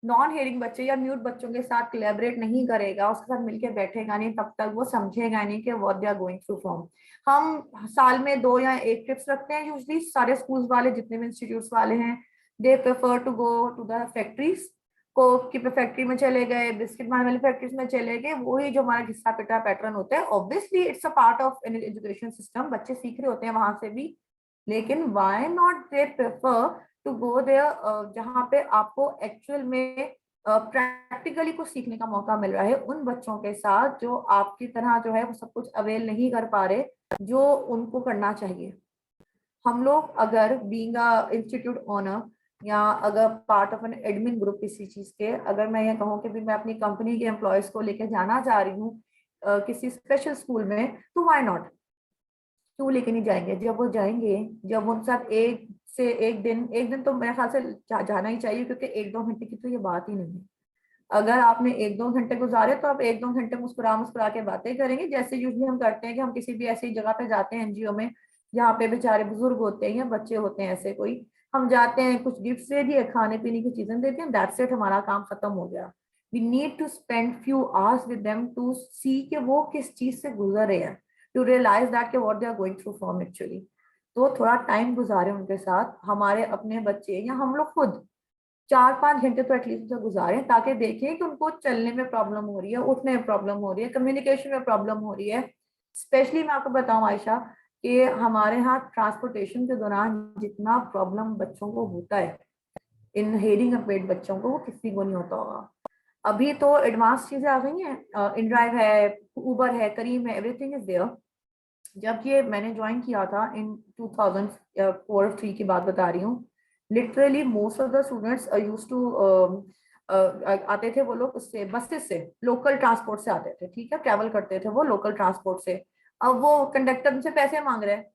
नॉन हेयरिंग बच्चे या म्यूट बच्चों के साथ कोलैबोरेट नहीं करेगा, उसके साथ मिलकर बैठेगा नहीं, तब तक वो समझेगा नहीं कि what they are going through from. हम साल में 2 या 1 ट्रिप्स रखते हैं यूजली, सारे स्कूल्स वाले जितने भी इंस्टीट्यूट्स वाले हैं, they prefer to go to the factories. Coke की फैक्ट्री में चले गए, बिस्किट बनाने वाली फैक्ट्रीज में चले गए, वही जो हमारा घिस्सा पिटा पैटर्न होता है। Obviously it's a part of an education system, बच्चे सीख रहे होते हैं वहां से भी, लेकिन why not they prefer to go there जहाँ पे आपको एक्चुअल में प्रैक्टिकली कुछ सीखने का मौका मिल रहा है उन बच्चों के साथ जो आपकी तरह जो है वो सब कुछ अवेल नहीं कर पा रहे जो उनको करना चाहिए। हम लोग अगर बीइंग अ इंस्टीट्यूट ओनर या अगर part of an admin group किसी चीज के, अगर मैं ये कहूँ कि भी मैं अपनी कंपनी के एम्प्लॉयज को लेकर जाना चाह रही हूँ किसी स्पेशल स्कूल में, तो व्हाई नॉट, क्यों लेके नहीं जाएंगे। जब वो जाएंगे, जब उनके साथ एक दिन तो मेरे ख्याल से जाना ही चाहिए, क्योंकि 1-2 घंटे की तो ये बात ही नहीं है। अगर आपने 1-2 घंटे गुजारे तो आप 1-2 घंटे मुस्कुरा मुस्कुरा के बातें करेंगे, जैसे यूजली हम करते हैं कि हम किसी भी ऐसी जगह पे जाते हैं एनजीओ में जहाँ पे बेचारे बुजुर्ग होते हैं या बच्चे होते हैं, ऐसे कोई हम जाते हैं, कुछ गिफ्ट दे दिए, खाने पीने की चीजें देते हैं, दैट्स इट, हमारा काम खत्म हो गया। We need to spend few hours with them to see कि वो किस चीज से गुजर रहे हैं, टू रियलाइज दैट कि what they are going through from actually. तो थोड़ा टाइम गुजारे उनके साथ, हमारे अपने बच्चे या हम लोग खुद 4-5 घंटे तो एटलीस्ट उनसे गुजारें, ताकि देखें कि उनको चलने में प्रॉब्लम हो रही है, उठने में प्रॉब्लम हो रही है, कम्युनिकेशन में प्रॉब्लम हो रही है। स्पेशली मैं आपको बताऊं आयशा कि हमारे यहाँ ट्रांसपोर्टेशन के दौरान जितना प्रॉब्लम बच्चों को होता है, इन हेयरिंग अपेड बच्चों को, वो किसी को नहीं होता होगा। अभी तो एडवांस चीजें आ गई हैं, इनड्राइव है, उबर है, करीम है, एवरीथिंग इज देयर। जब ये मैंने ज्वाइन किया था इन 2004-3 की बात बता रही हूँ, literally most of the students used to आते थे वो लोग उससे, बसेस से, लोकल ट्रांसपोर्ट से आते थे, ठीक है, ट्रैवल करते थे वो लोकल ट्रांसपोर्ट से। अब वो कंडक्टर उनसे पैसे मांग रहे हैं,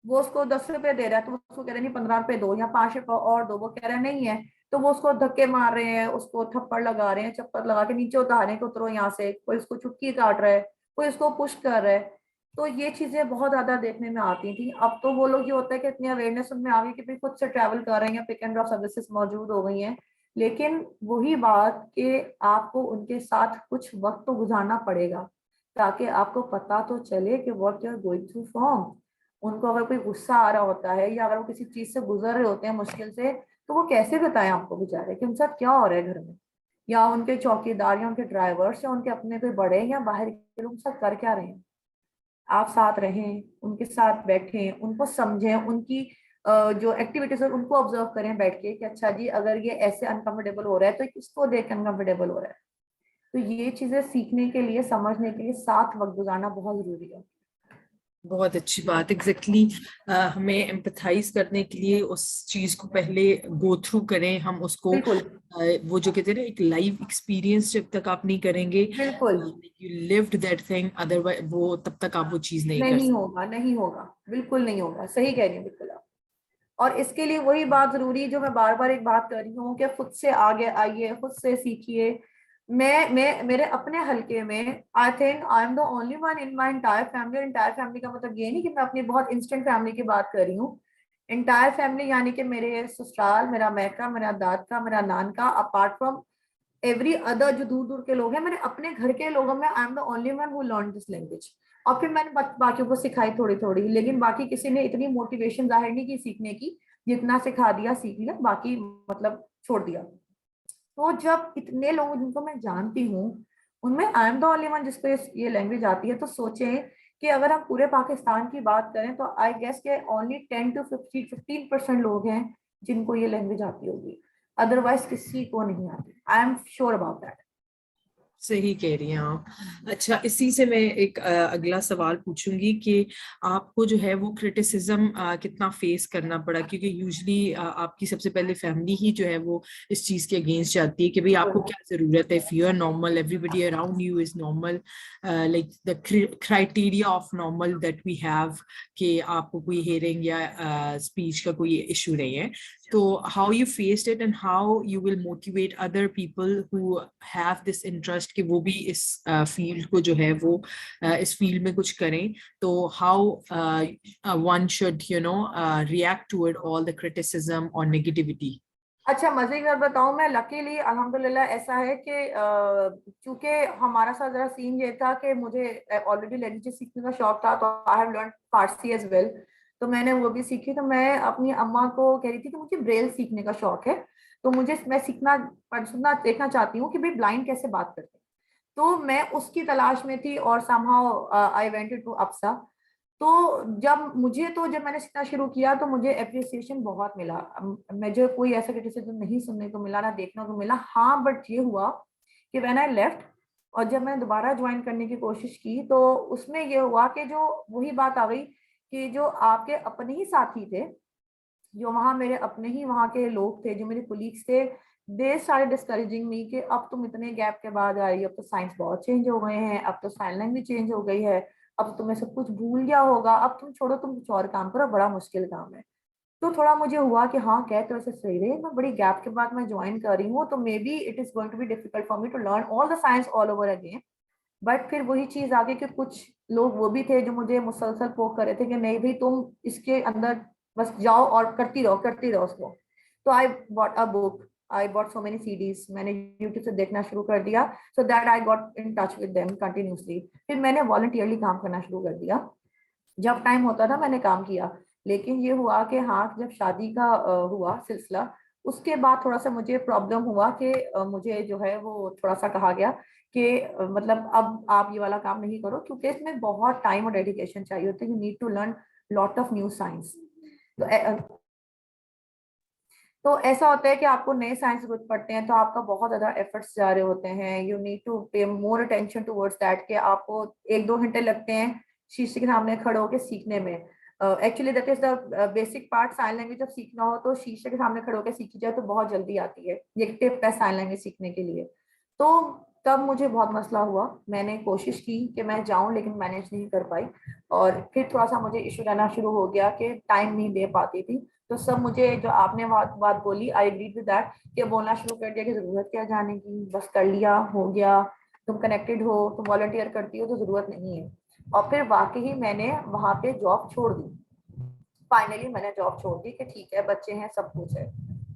वो उसको 10 रुपए दे रहा है, तो उसको कह रहे नहीं 15 रुपए दो या 5 रुपए और दो, वो कह रहा नहीं है, तो वो उसको धक्के मार रहे हैं, उसको थप्पड़ लगा रहे हैं, चप्पल लगा के नीचे उतार रहे हैं कि उतरो यहाँ से, कोई उसको चुटकी काट रहा है, कोई उसको पुश कर रहा है। तो ये चीजें बहुत ज्यादा देखने में आती थी। अब तो वो लोग ये होता है कि इतनी अवेयरनेस उनमें आ गई कि भाई खुद से ट्रैवल कर रहे हैं, पिक एंड ड्रॉप सर्विसेज मौजूद हो गई हैं। लेकिन वही बात कि आपको उनके साथ कुछ वक्त तो गुजारना पड़ेगा, ताकि आपको पता तो चले कि what you are going through from. उनको अगर कोई गुस्सा आ रहा होता है या अगर वो किसी चीज से गुजर रहे होते हैं मुश्किल से, तो वो कैसे बताएं आपको बेचारे कि उनके साथ क्या हो रहा है घर में, या उनके चौकीदार या उनके ड्राइवर्स या उनके अपने कोई बड़े या बाहर के लोग उनके साथ कर क्या रहे हैं। आप साथ रहें, उनके साथ बैठें, उनको समझें, उनकी जो एक्टिविटीज है उनको ऑब्जर्व करें बैठ के कि अच्छा जी अगर ये ऐसे अनकंफर्टेबल हो रहा है तो किसको देख के अनकंफर्टेबल हो रहा है। तो ये चीजें सीखने के लिए, समझने के लिए साथ वक्त गुजारना बहुत जरूरी है। बहुत अच्छी बात, एग्जैक्टली हमें एम्पथाइज करने के लिए उस चीज को पहले गो थ्रू करें, हम उसको बिल्कुल वो जो कहते हैं ना, एक लाइव एक्सपीरियंस जब तक आप नहीं करेंगे, बिल्कुल। You lived that thing, otherwise वो तब तक आप वो चीज नहीं कर नहीं सकते। होगा, नहीं होगा, बिल्कुल नहीं होगा, सही कह रही हैं बिल्कुल आप। और इसके लिए वही बात जरूरी है जो मैं बार बार एक बात कर रही हूँ कि खुद से आगे आइए, खुद से सीखिए। मैं मेरे अपने हलके में I think I am the only one in my entire family. Entire family का मतलब ये नहीं कि मैं अपनी बहुत इंस्टेंट फैमिली की बात कर रही हूँ। इंटायर फैमिली यानी कि मेरे ससुराल, मेरा मैका, मेरा दाद का, मेरा नान का, अपार्ट फ्रॉम एवरी अदर जो दूर दूर के लोग हैं, मेरे अपने घर के लोगों में I am the only one who learn this language. और फिर मैंने बाकियों को सिखाई थोड़ी थोड़ी, लेकिन बाकी किसी ने इतनी मोटिवेशन जाहिर नहीं की सीखने की, जितना सिखा दिया सीख लिया, बाकी मतलब छोड़ दिया। तो जब इतने लोग जिनको मैं जानती हूँ उनमें I am the only one जिसको ये लैंग्वेज आती है, तो सोचें कि अगर हम पूरे पाकिस्तान की बात करें तो आई गेस के ओनली 10 to 15% लोग हैं जिनको ये लैंग्वेज आती होगी, अदरवाइज किसी को नहीं आती। I am sure about that. सही कह रही हैं आप। अच्छा, इसी से मैं एक अगला सवाल पूछूंगी कि आपको जो है वो क्रिटिसिज्म कितना फेस करना पड़ा, क्योंकि यूजली आपकी सबसे पहले फैमिली ही जो है वो इस चीज के अगेंस्ट जाती है कि भाई आपको क्या जरूरत है, if you are normal everybody around you is normal, like the criteria of normal that we have, कि आपको कोई हेयरिंग या स्पीच का कोई इशू नहीं है। तो how you faced it and how you will motivate other people who have this interest कि वो भी इस field को जो है वो इस field में कुछ करें, तो how one should react toward all the criticism or negativity. अच्छा, मजे की बात बताऊं, मैं लकीली अल्हम्दुलिल्लाह ऐसा है कि चूंकि हमारा साथ जरा सीन ये था कि मुझे ऑलरेडी लैंग्वेज सीखने का शौक था, तो I have learn Farsi as well, तो मैंने वो भी सीखी। तो मैं अपनी अम्मा को कह रही थी कि मुझे ब्रेल सीखने का शौक है, तो मैं सीखना सुनना देखना चाहती हूँ कि भाई ब्लाइंड कैसे बात करते हैं। तो मैं उसकी तलाश में थी और समहाउ आई वेंटेड टू अप्सा। जब मैंने सीखना शुरू किया तो मुझे अप्रिसिएशन बहुत मिला। मुझे कोई ऐसा क्रिटिसिज्म नहीं सुनने को मिला, ना देखने को मिला। हाँ, बट ये हुआ कि व्हेन आई लेफ्ट और जब मैंने दोबारा ज्वाइन करने की कोशिश की, तो उसमें ये हुआ कि जो वही बात आ गई कि जो आपके अपने ही साथी थे, जो वहाँ मेरे अपने ही वहाँ के लोग थे, जो मेरे कोलीग्स थे, दे स्टार्टेड डिस्करेजिंग मी कि अब तुम इतने गैप के बाद आई, अब तो साइंस बहुत चेंज हो गए हैं, अब तो साइन लैंग्वेज चेंज हो गई है, अब तुम्हें सब कुछ भूल गया होगा, अब तुम छोड़ो, तुम कुछ और काम करो, बड़ा मुश्किल काम है। तो थोड़ा मुझे हुआ कि हाँ, कह तो ऐसे सही रहे, मैं बड़ी गैप के बाद मैं ज्वाइन कर रही हूँ, तो maybe it is going to be difficult for me to learn all the science all over again. But फिर वही चीज आ गई कि कुछ लोग वो भी थे जो मुझे मुसलसल पोक कर रहे थे कि नहीं भाई, तुम इसके अंदर बस जाओ और करती रहो उसको। तो I bought a book, I bought so many CDs, मैंने यूट्यूब से देखना शुरू कर दिया, so that I got in touch with them continuously. फिर मैंने वॉलंटियरली काम करना शुरू कर दिया, जब टाइम होता था मैंने काम किया। लेकिन ये हुआ कि हाँ, जब शादी का हुआ सिलसिला, उसके बाद थोड़ा सा मुझे प्रॉब्लम हुआ कि मुझे जो है वो थोड़ा सा कहा गया कि मतलब अब आप ये वाला काम नहीं करो, क्योंकि इसमें बहुत टाइम और डेडिकेशन चाहिए होता है। You need to learn lot of new science. तो तो ऐसा होता है कि आपको नए साइंस ग्रुप पढ़ते हैं तो आपका बहुत ज्यादा एफर्ट्स जा रहे होते हैं। यू नीड टू पे मोर अटेंशन टुवर्ड्स दैट कि आपको 1-2 घंटे लगते हैं शीशे के सामने खड़े होकर सीखने में। Actually that is the basic part. Sign language जब सीखना हो तो शीशे के सामने खड़े होकर सीखी जाए तो बहुत जल्दी आती है। ये टिप है साइन लैंग्वेज सीखने के लिए। तो तब मुझे बहुत मसला हुआ, मैंने कोशिश की कि मैं जाऊं लेकिन मैनेज नहीं कर पाई, और फिर थोड़ा सा मुझे इशू रहना शुरू हो गया कि टाइम नहीं दे पाती थी। तो सब मुझे जो आपने बात बोली, आई एग्री विद दैट, कि बोलना शुरू कर दिया कि जरूरत क्या जाने की, बस कर लिया हो गया, तुम कनेक्टेड हो, तुम वॉलंटियर करती हो तो जरूरत नहीं है। और फिर वाकई ही मैंने वहां पे जॉब छोड़ दी। फाइनली मैंने जॉब छोड़ दी कि ठीक है, बच्चे हैं, सब कुछ है।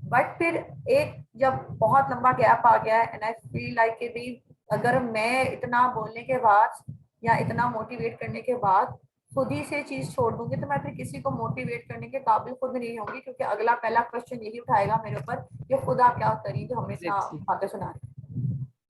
बट फिर एक जब बहुत लंबा गैप आ गया एंड आई फील लाइक कि भी अगर मैं इतना बोलने के बाद या इतना मोटिवेट करने के बाद खुद ही से चीज छोड़ दूंगी, तो मैं फिर किसी को मोटिवेट करने के काबिल खुद नहीं होंगी, क्योंकि अगला पहला क्वेश्चन यही उठाएगा मेरे ऊपर कि खुदा क्या करी जो हमें इतना Exactly. बातें सुना रही।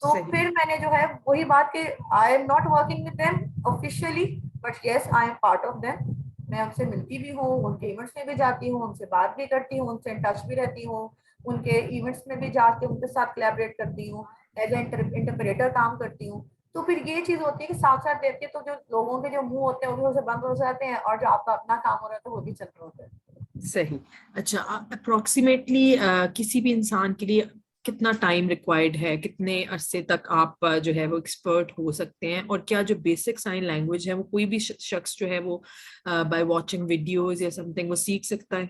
तो सही। फिर मैंने जो है वही बात कि I am not working with them officially, but yes I am part of them. मैं उनसे मिलती भी हूँ, उनके इवेंट्स में भी जाती हूँ, उनसे बात भी करती हूँ, उनसे इन टच भी रहती हूँ, उनके इवेंट्स में भी जाके उनके साथ कोलैबोरेट करती हूँ, एज ए इंटरप्रेटर काम करती हूँ। तो फिर ये चीज होती है कि साथ साथ रहती है, तो जो लोगों के जो मुंह होते हैं वो भी उसे बंद हो जाते हैं, और जो आपका अपना काम हो रहा है तो वो भी चल रहा होता है। सही। अच्छा, अप्रोक्सीमेटली किसी भी इंसान के लिए कितना टाइम रिक्वायर्ड है, कितने अरसे तक आप जो है वो एक्सपर्ट हो सकते हैं, और क्या जो बेसिक साइन लैंग्वेज है वो कोई भी शख्स जो है वो बाय वाचिंग वीडियोस या समथिंग वो सीख सकता है?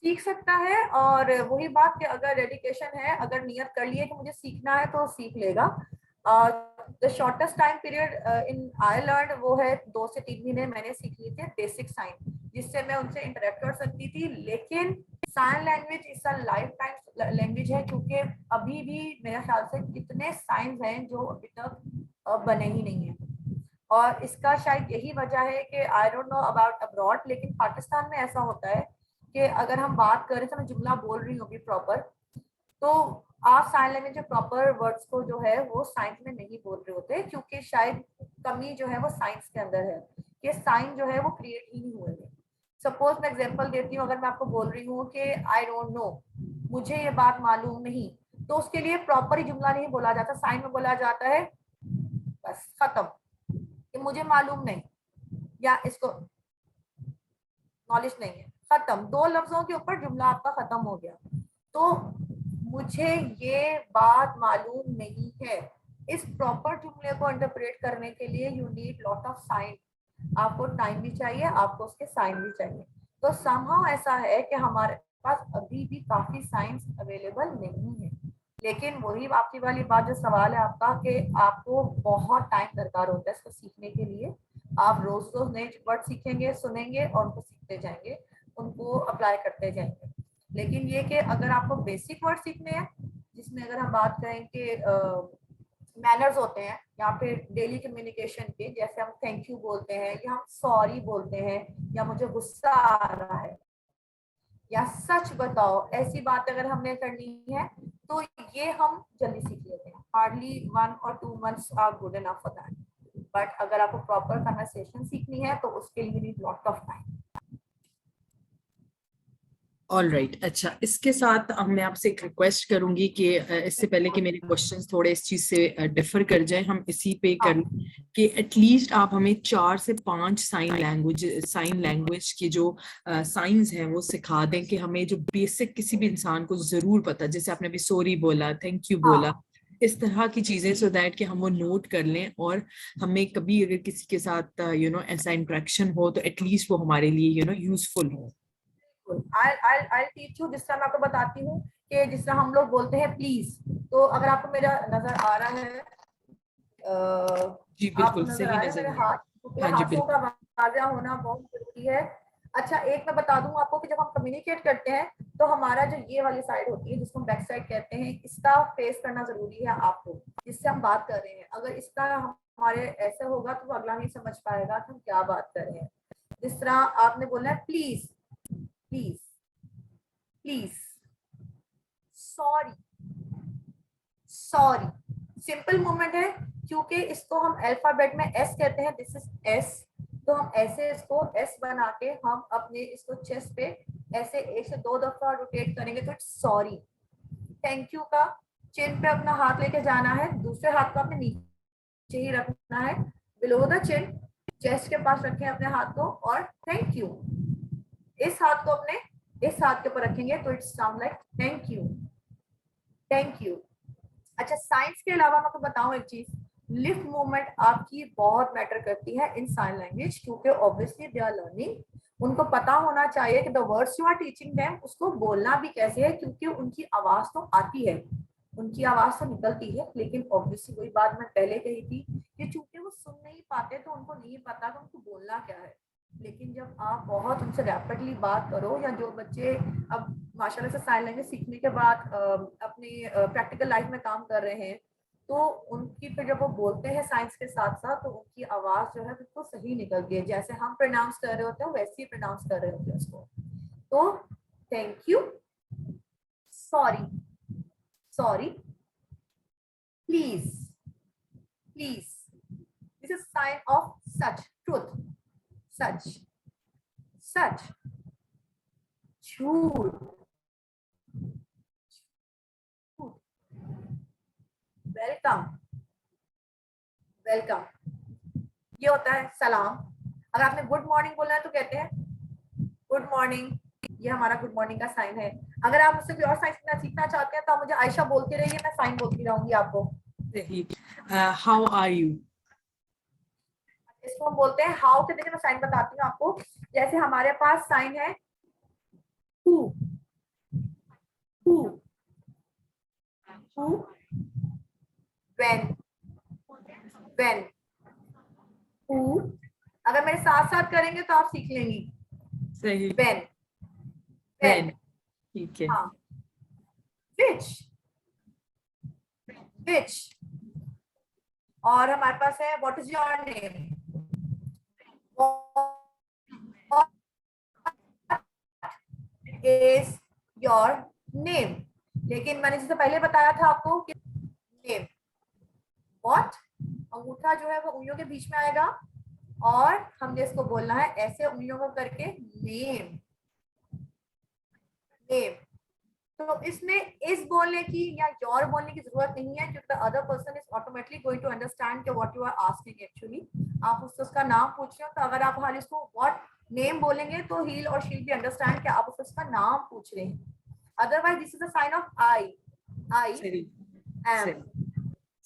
सीख सकता है, और वही बात कि अगर डेडिकेशन है, अगर नियत कर लिए कि मुझे सीखना है तो सीख लेगा। The shortest time period in I learn वो है 2 से 3 महीने मैंने सीख लिए थे बेसिक साइन, जिससे मैं उनसे इंटरेक्ट कर सकती थी। लेकिन sign language is a life time language है, क्योंकि अभी भी मेरे ख्याल से कितने साइंस हैं जो अभी तक बने ही नहीं है। और इसका शायद यही वजह है कि I don't know about abroad, लेकिन पाकिस्तान में ऐसा होता है कि अगर हम बात करें तो मैं जुमला बोल रही हूँ अभी प्रॉपर, तो आप साइन लैंग्वेज में प्रॉपर वर्ड्स को जो है वो साइंस में नहीं बोल रहे होते, क्योंकि शायद कमी जो है वो साइंस के अंदर है कि साइन जो है वो क्रिएट ही नहीं हुए हैं। सपोज मैं एग्जांपल देती हूँ, अगर मैं आपको बोल रही हूँ कि आई डोंट नो, मुझे ये बात मालूम नहीं, तो उसके लिए प्रॉपर ही जुमला नहीं बोला जाता, साइन में बोला जाता है बस खत्म, कि मुझे मालूम नहीं या इसको नॉलेज नहीं है, खत्म। 2 लफ्जों के ऊपर जुमला आपका खत्म हो गया। तो मुझे ये बात मालूम नहीं है, इस प्रॉपर जुमले को इंटरप्रेट करने के लिए you need lot of sine. आपको टाइम भी चाहिए, आपको उसके साइन भी चाहिए। तो समहाउ ऐसा है कि हमारे पास अभी भी काफी साइंस अवेलेबल नहीं है। लेकिन वही आपकी वाली बात, जो सवाल है आपका, कि आपको बहुत टाइम दरकार होता है इसको सीखने के लिए। आप रोज रोज नए वर्ड सीखेंगे, सुनेंगे और उनको सीखते जाएंगे, उनको अप्लाई करते जाएंगे। लेकिन ये कि अगर आपको बेसिक वर्ड सीखने हैं, जिसमें अगर हम बात करें कि मैनर्स होते हैं या फिर डेली कम्युनिकेशन के, जैसे हम थैंक यू बोलते हैं या हम सॉरी बोलते हैं या मुझे गुस्सा आ रहा है या सच बताओ, ऐसी बात अगर हमें करनी है तो ये हम जल्दी सीख लेते हैं। Hardly 1 or 2 months are good enough for that. But अगर आपको प्रॉपर कन्वर्सेशन सीखनी है तो उसके लिए need lot of time. All right, अच्छा, इसके साथ मैं आपसे एक रिक्वेस्ट करूंगी कि इससे पहले कि मेरे क्वेश्चंस थोड़े इस चीज से डिफर कर जाए, हम इसी पे कर हाँ, कि एटलीस्ट आप हमें 4 से 5 साइन लैंग्वेज की जो साइंस हैं वो सिखा दें, कि हमें जो बेसिक किसी भी इंसान को जरूर पता, जैसे आपने अभी सॉरी बोला, थैंक यू बोला, हाँ, इस तरह की चीजें, सो दैट कि हम वो नोट कर लें, और हमें कभी अगर किसी के साथ ऐसा इंटरेक्शन हो तो एटलीस्ट वो हमारे लिए यूजफुल हो। I teach you. जिस तरह मैं आपको बताती हूँ कि जिस तरह हम लोग बोलते हैं प्लीज, तो अगर आपको मेरा नजर आ रहा है, जी आपको बिल्कुल नजर सही आ रहे हैं नजर मेरे आ रहा है। हाथ, क्योंकि हाँ जी हाथों बिल्कुल। का वाज़ा होना बहुत जरूरी है। अच्छा, एक मैं बता दूं आपको कि जब हम कम्युनिकेट करते हैं तो हमारा जो ये वाली साइड होती है, जिसको हम बैक साइड कहते हैं, इसका फेस करना जरूरी है आपको, जिससे हम बात कर रहे हैं। अगर इसका हमारे ऐसे होगा तो अगला नहीं समझ पाएगा कि हम क्या बात कर रहे हैं। जिस तरह आपने बोला है please, please, please, sorry, sorry. Simple movement है, क्योंकि इसको हम अल्फाबेट में एस कहते हैं, दिस इज एस। तो हम ऐसे इसको एस बना के हम अपने इसको चेस्ट पे ऐसे 1 से 2 दफा रोटेट करेंगे तो इट्स सॉरी। थैंक यू का चिन पे अपना हाथ लेके जाना है, दूसरे हाथ को अपने नीचे ही रखना है, बिलो द चिन, चेस्ट के पास रखें अपने हाथ को, और थैंक यू इस हाथ को अपने इस हाथ के ऊपर रखेंगे तो it's sound like thank you, thank you. अच्छा, साइंस के अलावा मैं आपको बताऊं एक चीज, लिप मूवमेंट आपकी बहुत मैटर करती है इन साइन लैंग्वेज, क्योंकि ऑब्वियसली दे आर लर्निंग। उनको पता होना चाहिए कि the words you are teaching them उसको बोलना भी कैसे है, क्योंकि उनकी आवाज तो आती है, उनकी आवाज तो निकलती है, लेकिन ऑब्वियसली वही बात मैं पहले कही थी कि चूंकि वो सुन नहीं पाते तो उनको नहीं पता कि उनको बोलना क्या है। लेकिन जब आप बहुत उनसे रैपिडली बात करो, या जो बच्चे अब माशाल्लाह से साइन लैंग्वेज सीखने के बाद अपनी प्रैक्टिकल लाइफ में काम कर रहे हैं, तो उनकी फिर जब वो बोलते हैं साइंस के साथ साथ, तो उनकी आवाज जो है बिल्कुल सही निकलती है, जैसे हम प्रोनाउंस कर रहे होते हैं वैसे ही प्रोनाउंस कर रहे होते हैं उसको। तो thank you, sorry, sorry, please, please, this is sign of सच, ट्रूथ, सच, सच, झूठ, वेलकम, वेलकम। ये होता है सलाम। अगर आपने गुड मॉर्निंग बोलना है तो कहते हैं गुड मॉर्निंग, ये हमारा गुड मॉर्निंग का साइन है। अगर आप मुझसे कोई और साइन सीखना चाहते हैं तो आप मुझे आयशा बोलते रहिए, मैं साइन बोलती रहूंगी आपको। सही। How are you? इसको हम बोलते हैं हाउ के। देखिए मैं साइन बताती हूँ आपको, जैसे हमारे पास साइन है who, who, who, when, when, who. अगर मेरे साथ साथ करेंगे तो आप सीख लेंगी। सही। When, when. व्हेन, ठीक है। हाँ, व्हिच, व्हिच। और हमारे पास है what is your name, is your name. लेकिन मैंने जैसे पहले बताया था आपको कि नेम, व्हाट, अंगूठा जो है वो उंगलियों के बीच में आएगा, और हमने इसको बोलना है ऐसे उंगलियों को करके नेम, नेम। तो इसमें इस बोलने की या योर बोलने की जरूरत नहीं है, क्योंकि the other person is automatically going to understand कि what you are asking actually. आप उससे उसका नाम पूछ रहे हो, तो अगर आप खाली उसको व्हाट नेम बोलेंगे तो ही और शी भी अंडरस्टैंड कि आप उससे उसका नाम पूछ रहे हैं। Otherwise this is a sign of I, I सही। एम, सही।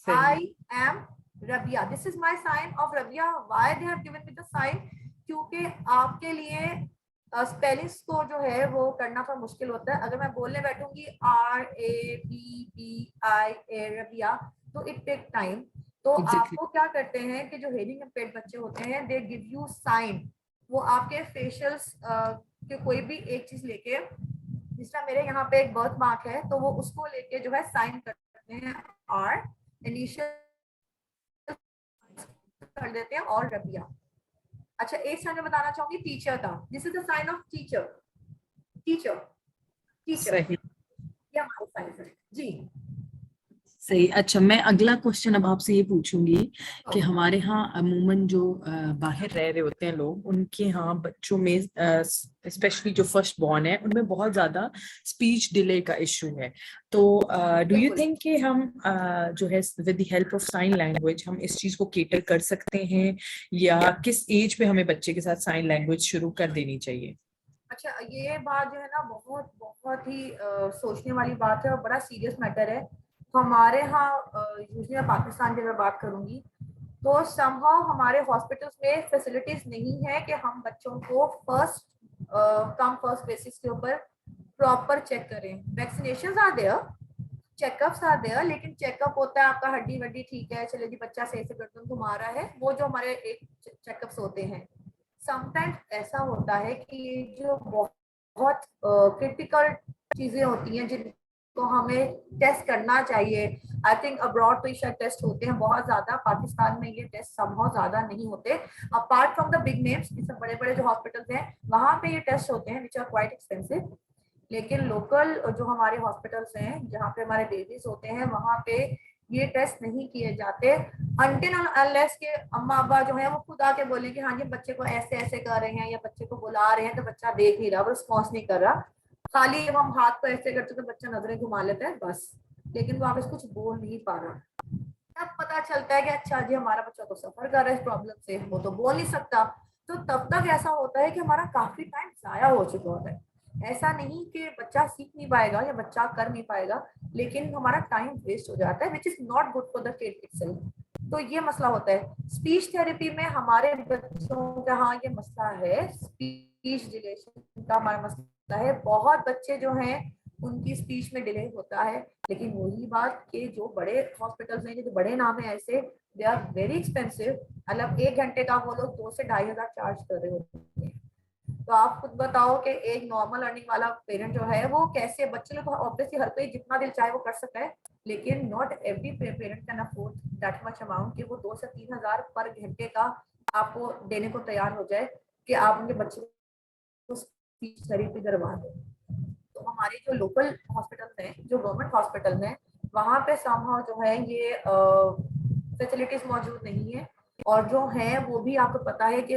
सही। I am Rabia, this is my sign of Rabia. Why they have given me the sign, क्योंकि आपके लिए स्पेलिंग्स को जो है वो करना थोड़ा मुश्किल होता है। अगर मैं बोलने बैठूंगी RABBIA रबिया, तो इट टेक टाइम। तो एग्जैक्टली। आपको क्या करते हैं कि जो हेयरिंग इम्पेयर्ड बच्चे होते हैं, दे गिव यू साइन। वो आपके फेशियल्स के कोई भी एक चीज लेके, जिस तरह मेरे यहाँ पे एक बर्थ मार्क है, तो वो उसको लेके जो है साइन करते हैं, आर इनिशियल कर देते हैं, और रबिया। अच्छा, एक साइन में बताना चाहूंगी टीचर का, this is the sign of teacher. Teacher, teacher, सही। ये हमारा साइन है जी। सही। अच्छा, मैं अगला क्वेश्चन अब आपसे ये पूछूंगी कि हमारे यहाँ अमूमन जो बाहर रह रहे होते हैं लोग, उनके यहाँ बच्चों में स्पेशली जो फर्स्ट बॉर्न है उनमें बहुत ज्यादा स्पीच डिले का इशू है। तो डू यू बिल्कुल। थिंक कि हम जो है with the help of sine language हम इस चीज को केटर कर सकते हैं, या किस एज पे हमें बच्चे के साथ साइन लैंग्वेज शुरू कर देनी चाहिए? अच्छा, ये बात जो है ना, बहुत बहुत ही सोचने वाली बात है और बड़ा सीरियस मैटर है। हमारे यहाँ यूजली मैं पाकिस्तान की अगर बात करूंगी, तो समहाउ हमारे हॉस्पिटल्स में फैसिलिटीज नहीं है कि हम बच्चों को फर्स्ट कम फर्स्ट बेसिस के ऊपर प्रॉपर चेक करें। Vaccination are there, checkups are there, लेकिन चेकअप होता है आपका हड्डी वड्डी ठीक है, चले जी बच्चा सही से गर्दन घुमा रहा है, वो जो हमारे एक चेकअप्स होते हैं। समटाइम्स ऐसा होता है कि जो बहुत क्रिटिकल चीजें होती हैं जिनको हमें टेस्ट करना चाहिए। आई थिंक अब्रॉड तो शायद टेस्ट होते हैं बहुत ज्यादा, पाकिस्तान में ये टेस्ट बहुत ज्यादा नहीं होते। Apart from the big names, सब बड़े बड़े जो हॉस्पिटल्स हैं वहां पे ये टेस्ट होते हैं, विच आर क्वाइट एक्सपेंसिव। लेकिन लोकल जो हमारे हॉस्पिटल्स हैं जहाँ पे हमारे बेबीज होते हैं, वहां पे ये टेस्ट नहीं किए जाते अनटिल अनलेस के अम्मा अब्बा जो है वो खुद आके बोले कि हाँ जी बच्चे को ऐसे ऐसे कर रहे हैं, या बच्चे को बुला रहे हैं तो बच्चा देख नहीं रहा, वो रिस्पॉन्स नहीं कर रहा। खाली हम हाथ को ऐसे करते तो बच्चा नजरें घुमा लेता है बस, लेकिन वो वापस कुछ बोल नहीं पा रहा। तब पता चलता है कि अच्छा जी हमारा बच्चा तो सफर कर रहा है इस प्रॉब्लम से, वो तो बोल नहीं सकता। तो तब तक ऐसा होता है कि हमारा काफी टाइम जाया हो चुका होता है। ऐसा नहीं कि बच्चा सीख नहीं पाएगा या बच्चा कर नहीं पाएगा, लेकिन हमारा टाइम वेस्ट हो जाता है, which is not good for the kid itself. तो ये मसला होता है स्पीच थेरेपी में हमारे बच्चों का। हाँ, ये मसला है स्पीच डिलेशन का, हमारा मसला है। बहुत बच्चे जो हैं उनकी स्पीच में डिले होता है, लेकिन वही बात कि जो बड़े हॉस्पिटल्स हैं, जो बड़े नाम है ऐसे, दे आर वेरी एक्सपेंसिव। मतलब 1 घंटे का वो लोग 2 से 2,500 चार्ज कर रहे होते हैं। तो आप खुद बताओ कि एक नॉर्मल अर्निंग वाला पेरेंट जो है वो कैसे, बच्चे लोग ऑब्वियसली हर कोई जितना दिल चाहे वो कर सकता है, लेकिन not every parent can afford that much amount कि वो 2 से 3 हजार पर घंटे का आपको देने को तैयार हो जाए कि आप उनके बच्चे को स्पीच थेरेपी करवा दें। तो हमारे जो लोकल हॉस्पिटल्स हैं, जो गवर्नमेंट हॉस्पिटल हैं, वहाँ पे समहाउ जो है ये फैसिलिटीज मौजूद नहीं है। और जो है वो भी आपको पता है कि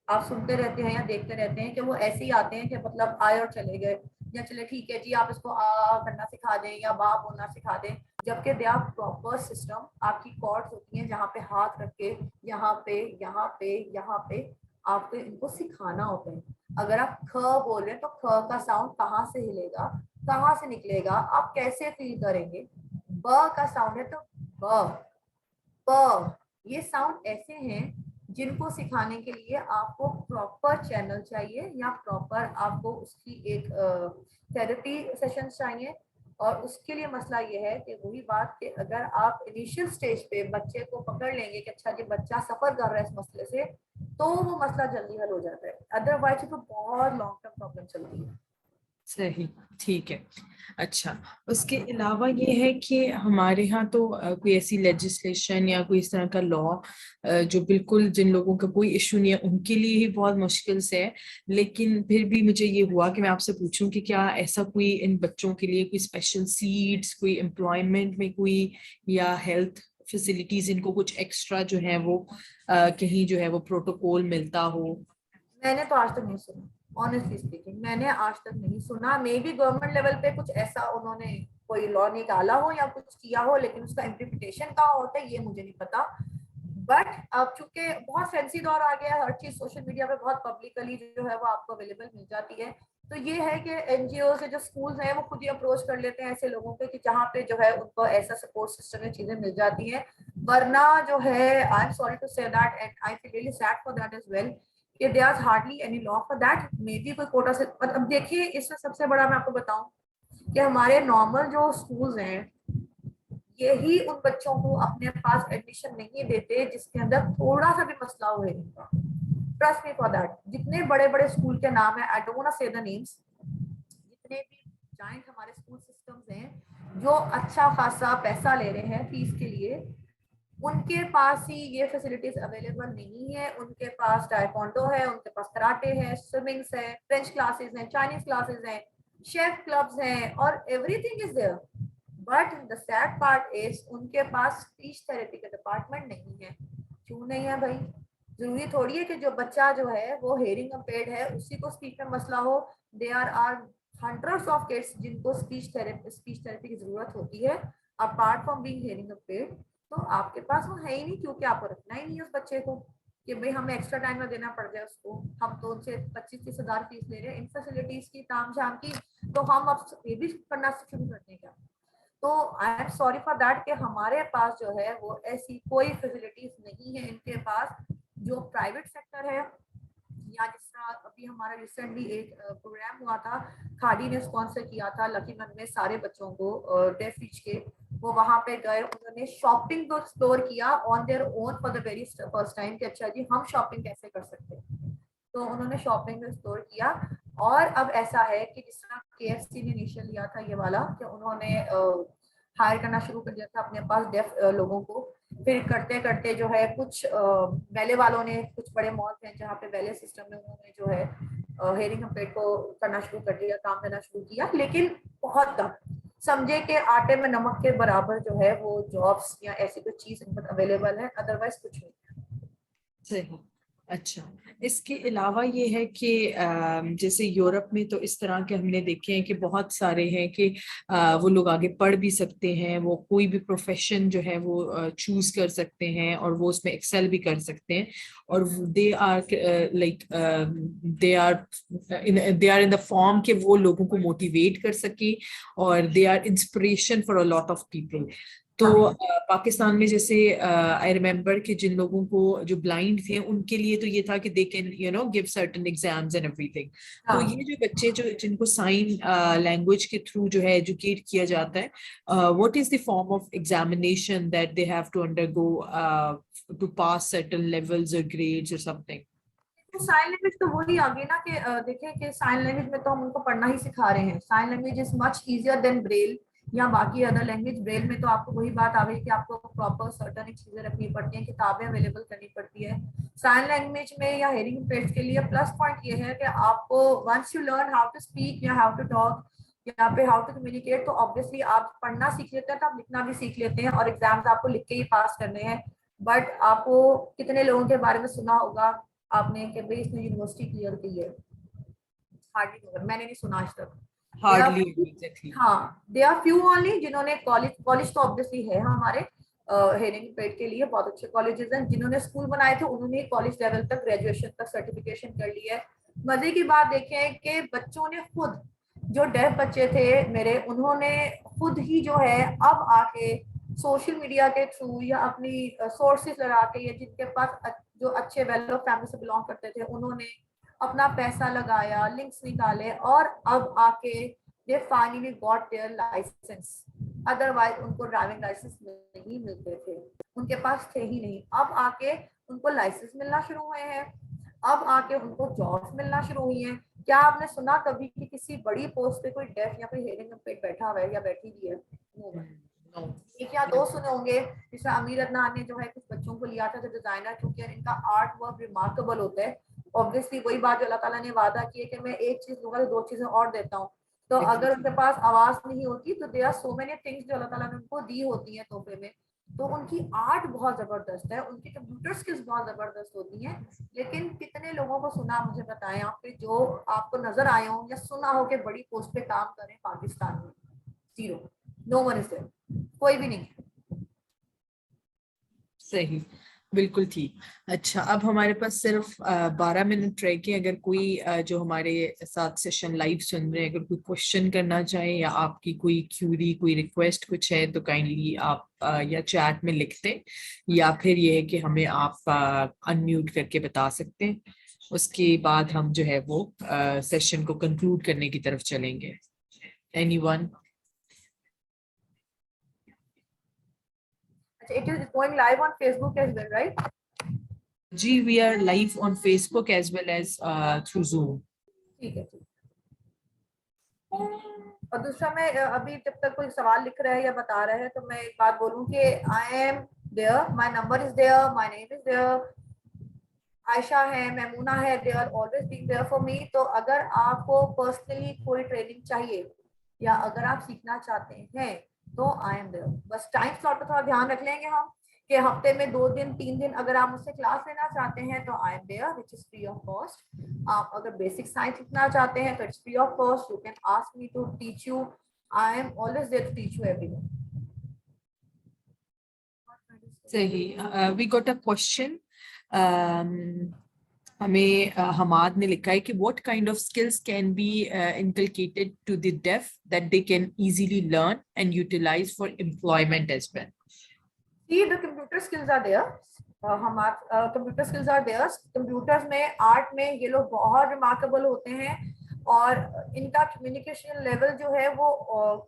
आप सुनते रहते हैं या देखते रहते हैं कि वो ऐसे ही आते हैं कि मतलब आए और चले गए, या चले ठीक है जी आप इसको आ करना सिखा दें या बा बोलना सिखा दें। जबकि दे आर प्रॉपर सिस्टम, आपकी कॉर्ड्स होती हैं जहाँ पे हाथ रख के यहाँ पे यहाँ पे यहाँ पे आपको इनको सिखाना होता है। अगर आप ख बोल रहे हैं तो ख का साउंड कहाँ से हिलेगा, कहाँ से निकलेगा, आप कैसे फील करेंगे। ब का साउंड है तो ब, प, ये साउंड ऐसे हैं जिनको सिखाने के लिए आपको प्रॉपर चैनल चाहिए, या प्रॉपर आपको उसकी एक थेरेपी सेशन चाहिए। और उसके लिए मसला ये है कि वही बात कि अगर आप इनिशियल स्टेज पे बच्चे को पकड़ लेंगे कि अच्छा जी बच्चा सफर कर रहा है इस मसले से, तो वो मसला जल्दी हल हो जाता है। अदरवाइज तो बहुत लॉन्ग टर्म प्रॉब्लम चलती है। सही। ठीक है। अच्छा, उसके अलावा ये है कि हमारे यहाँ तो कोई ऐसी लेजिस्लेशन या कोई इस तरह का लॉ जो बिल्कुल जिन लोगों का कोई इशू नहीं है उनके लिए ही बहुत मुश्किल से है। लेकिन फिर भी मुझे ये हुआ कि मैं आपसे पूछूं कि क्या ऐसा कोई इन बच्चों के लिए कोई स्पेशल सीट्स, कोई एम्प्लॉयमेंट में कोई, या हेल्थ फैसिलिटीज इनको कुछ एक्स्ट्रा जो है वो कहीं जो है वो प्रोटोकॉल मिलता हो? मैंने तो आज तक नहीं सुना, ऑनेस्टली स्पीकिंग मैंने आज तक नहीं सुना। मे बी गवर्नमेंट लेवल पे कुछ ऐसा उन्होंने कोई लॉ निकाला हो या कुछ किया हो, लेकिन उसका इम्प्लीमेंटेशन कहाँ होता है ये मुझे नहीं पता। बट अब चूंकि बहुत फैंसी दौर आ गया है, हर चीज सोशल मीडिया पे बहुत पब्लिकली जो है वो आपको अवेलेबल मिल जाती है। तो ये है कि एनजीओ से जो स्कूल्स हैं वो खुद ही अप्रोच कर लेते हैं ऐसे लोगों पे कि जहाँ पे जो है उनको ऐसा सपोर्ट सिस्टम में चीजें मिल जाती हैं। वरना जो है I am sorry to say that and I feel really sad for that as well, कि there is hardly any law for that, maybe कोई कोटा से। अब देखिए इसमें सबसे बड़ा मैं आपको बताऊं कि हमारे नॉर्मल जो स्कूल्स हैं यही उन बच्चों को अपने पास एडमिशन नहीं देते जिसके अंदर थोड़ा सा भी मसला हुए इनका। Trust me for that. जितने बड़े बड़े स्कूल के नाम है, आई डोंट वांट टू से द नेम्स, जितने भी जाइंट हमारे स्कूल सिस्टम्स हैं जो अच्छा खासा पैसा ले रहे हैं फीस के लिए, उनके पास ही ये फैसिलिटीज अवेलेबल नहीं है। उनके पास टाइकोंडो है, उनके पास कराटे है, स्विमिंग्स है, फ्रेंच क्लासेस हैं, चाइनीज क्लासेस हैं, शेफ क्लब्स हैं, और everything is there. But the sad part is उनके पास स्पीच थेरेपी का डिपार्टमेंट नहीं है। क्यों नहीं है भाई? जरूरी थोड़ी है कि जो बच्चा जो है वो हेयरिंग इम्पेयर्ड है उसी को स्पीच में मसला हो। There are hundreds of kids जिनको स्पीच थेरेपी की जरूरत होती है apart from being hearing impaired. तो आपके पास वो है ही नहीं, क्योंकि आपको रखना ही नहीं है उस बच्चे को कि भाई हमें एक्स्ट्रा टाइम ना देना पड़ जाए उसको। हम तो उनसे 25-30 हजार फीस ले रहे हैं इन फैसिलिटीज की, ताम झाम की, तो हम अब ये भी करना शुरू कर दें क्या? तो I am sorry for that कि हमारे पास जो है वो ऐसी कोई फैसिलिटीज नहीं है इनके पास जो प्राइवेट सेक्टर है। या जिस तरह अभी हमारा रिसेंटली एक प्रोग्राम हुआ था, खादी ने स्पॉन्सर किया था लकीमन में सारे बच्चों को डेफ रीच के। वो वहां पे गए, उन्होंने शॉपिंग को एक्सप्लोर किया on their own for the very first time कि अच्छा जी हम शॉपिंग कैसे कर सकते हैं। तो उन्होंने शॉपिंग को एक्सप्लोर किया। और अब ऐसा है कि जिस तरह KFC ने इनिशियल लिया था ये वाला कि उन्होंने हायर करना शुरू कर दिया था अपने पास डेफ लोगों को। फिर करते करते जो है कुछ वैले वालों ने, कुछ बड़े मॉल हैं जहाँ पे वैले सिस्टम में उन्होंने जो है हेयरिंग इम्पेयर्ड को करना शुरू कर दिया, काम करना शुरू किया, लेकिन बहुत कम। समझे कि आटे में नमक के बराबर जो है वो जॉब्स या ऐसी कोई चीज अवेलेबल है, अदरवाइज कुछ नहीं। सही। अच्छा, इसके अलावा ये है कि जैसे यूरोप में तो इस तरह के हमने देखे हैं कि बहुत सारे हैं कि वो लोग आगे पढ़ भी सकते हैं, वो कोई भी प्रोफेशन जो है वो चूज कर सकते हैं और वो उसमें एक्सेल भी कर सकते हैं। और they are like they are in the form कि वो लोगों को मोटिवेट कर सके और they are inspiration for a lot of people. तो पाकिस्तान में जैसे आई रिमेम्बर कि जिन लोगों को जो ब्लाइंड थे उनके लिए तो ये था कि they can give certain exams and everything. तो ये जो बच्चे जो जिनको साइन लैंग्वेज के थ्रू जो है एजुकेट किया जाता है, what is the form of examination that they have to undergo to pass certain levels और ग्रेड्स और समथिंग? तो साइन लैंग्वेज तो वही आ गई ना कि देखें कि साइन लैंग्वेज में तो हम उनको पढ़ना ही सिखा रहे हैं। Sign language is much easier than braille या बाकी अदर लैंग्वेज। ब्रेल में तो आपको वही बात आ गई कि आपको प्रॉपर सर्टन चीजें रखनी पड़ती हैं, किताबें अवेलेबल करनी पड़ती है। साइन लैंग्वेज में या हेयरिंग इम्पेयर्ड के लिए प्लस पॉइंट ये है कि आपको once you learn how to speak या हाउ टू टॉक या पे हाउ टू कम्युनिकेट, तो ऑब्वियसली आप पढ़ना सीख लेते हैं तो आप लिखना भी सीख लेते हैं, और एग्जाम्स आपको लिख के ही पास करने हैं। बट आपको कितने लोगों के बारे में सुना होगा आपने कि भाई इसने यूनिवर्सिटी क्लियर की है? हार्डली, मैंने नहीं सुना आज तक। Hardly, exactly. हाँ, दे आर फ्यू ओनली जिन्होंने कॉलेज तो ऑब्वियसली है हमारे हेयरिंग इम्पेयर्ड के लिए बहुत अच्छे कॉलेजेस हैं। जिन्होंने स्कूल बनाए थे उन्होंने कॉलेज लेवल तक, ग्रेजुएशन तक सर्टिफिकेशन कर ली है। मजे की बात देखें कि बच्चों ने खुद, जो डेफ बच्चे थे मेरे, उन्होंने खुद ही जो है अब आके सोशल मीडिया के थ्रू या अपनी सोर्सेज लगा के, या जिनके पास जो अच्छे वेल ऑफ फैमिली से बिलोंग करते थे, उन्होंने अपना पैसा लगाया, लिंक्स निकाले, और अब आके they finally got their license. Otherwise उनको ड्राइविंग लाइसेंस नहीं मिलते थे, उनके पास थे ही नहीं। अब आके उनको लाइसेंस मिलना शुरू हुए हैं, अब आके उनको जॉब्स मिलना शुरू हुई हैं। क्या आपने सुना कभी कि किसी बड़ी पोस्ट पे कोई डेफ या कोई हेयरिंग इम्पेयर्ड बैठा हुआ है या बैठी हुई है? एक या दो सुने होंगे। जैसे अमीर अदनान ने जो है कुछ बच्चों को लिया था जो डिजाइनर, क्योंकि इनका आर्ट वर्क रिमार्केबल होता है। ऑब्वियसली वही बात जो अल्लाह ताला ने वादा की है कि मैं एक चीज दूंगा तो दो चीजें और देता हूँ। तो अगर उनके पास आवाज नहीं होती तो they are so many things जो अल्लाह ताला ने उनको दी होती है तोहफे में। तो उनकी आर्ट बहुत जबरदस्त है, उनकी कंप्यूटर स्किल्स बहुत जबरदस्त होती हैं। लेकिन कितने लोगों को सुना, मुझे बताएं आप, जो आपको नजर आए हो या सुना हो कि बड़ी पोस्ट पे काम करें पाकिस्तान में? Zero, no one is there, कोई भी नहीं। सही, बिल्कुल ठीक। अच्छा, अब हमारे पास सिर्फ 12 मिनट रह के, अगर कोई जो हमारे साथ सेशन लाइव सुन रहे हैं अगर कोई क्वेश्चन करना चाहे या आपकी कोई क्यूरी, कोई रिक्वेस्ट कुछ है तो काइंडली आप या चैट में लिख दें, या फिर ये है कि हमें आप अनम्यूट करके बता सकते हैं। उसके बाद हम जो है वो सेशन को कंक्लूड करने की तरफ चलेंगे। Anyone? It is going live on Facebook as well, right? जी, we are live on Facebook as well as through Zoom. ठीक है, ठीक। और दूसरा मैं अभी जब तक कोई सवाल लिख रहा है या बता रहा है तो मैं एक बात बोलूं कि I am there, my number is there, my name is there, Ayesha है, मैमूना है, they are always being there for me. तो अगर आपको पर्सनली कोई ट्रेनिंग चाहिए या अगर आप सीखना चाहते हैं तो आई एम देयर। बस टाइम स्लॉट पर थोड़ा ध्यान रख लेंगे हम कि हफ्ते में 2 दिन 3 दिन अगर आप मुझसे क्लास लेना चाहते हैं तो I am there, which is free of cost. आप अगर बेसिक साइंस सीखना चाहते हैं तो it's free of cost, you can ask me to teach you, I am always there to teach you everyone. सही। We got a question. हमें हमाद ने लिखा है कि what kind of skills can be inculcated to the deaf that they can easily learn and utilize for employment as well? See, the computer skills are there. हमारे computer skills are there. Computers में, आर्ट में ये लोग बहुत रिमार्केबल होते हैं और इनका कम्युनिकेशन लेवल जो है वो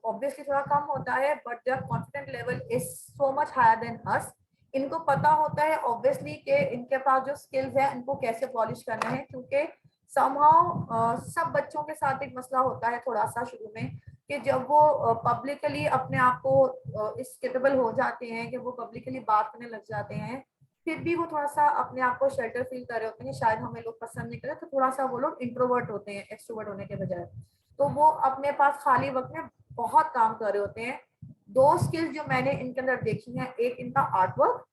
ऑब्वियसली थोड़ा कम होता है, but their confident level is so much higher than us. इनको पता होता है ऑब्वियसली कि इनके पास जो स्किल्स है इनको कैसे पॉलिश करना है, क्योंकि समहाउ सब बच्चों के साथ एक मसला होता है थोड़ा सा शुरू में कि जब वो पब्लिकली अपने आप को इस केपेबल हो जाते हैं कि वो पब्लिकली बात करने लग जाते हैं, फिर भी वो थोड़ा सा अपने आप को शेल्टर फील कर रहे होते हैं, शायद हमें लोग पसंद नहीं कर रहे, तो थोड़ा सा वो लोग इंट्रोवर्ट होते हैं एक्सट्रोवर्ट होने के बजाय। तो वो अपने पास खाली वक्त में बहुत काम कर रहे होते हैं। 2 स्किल्स जो मैंने इनके अंदर देखी हैं, एक इनका आर्ट वर्क,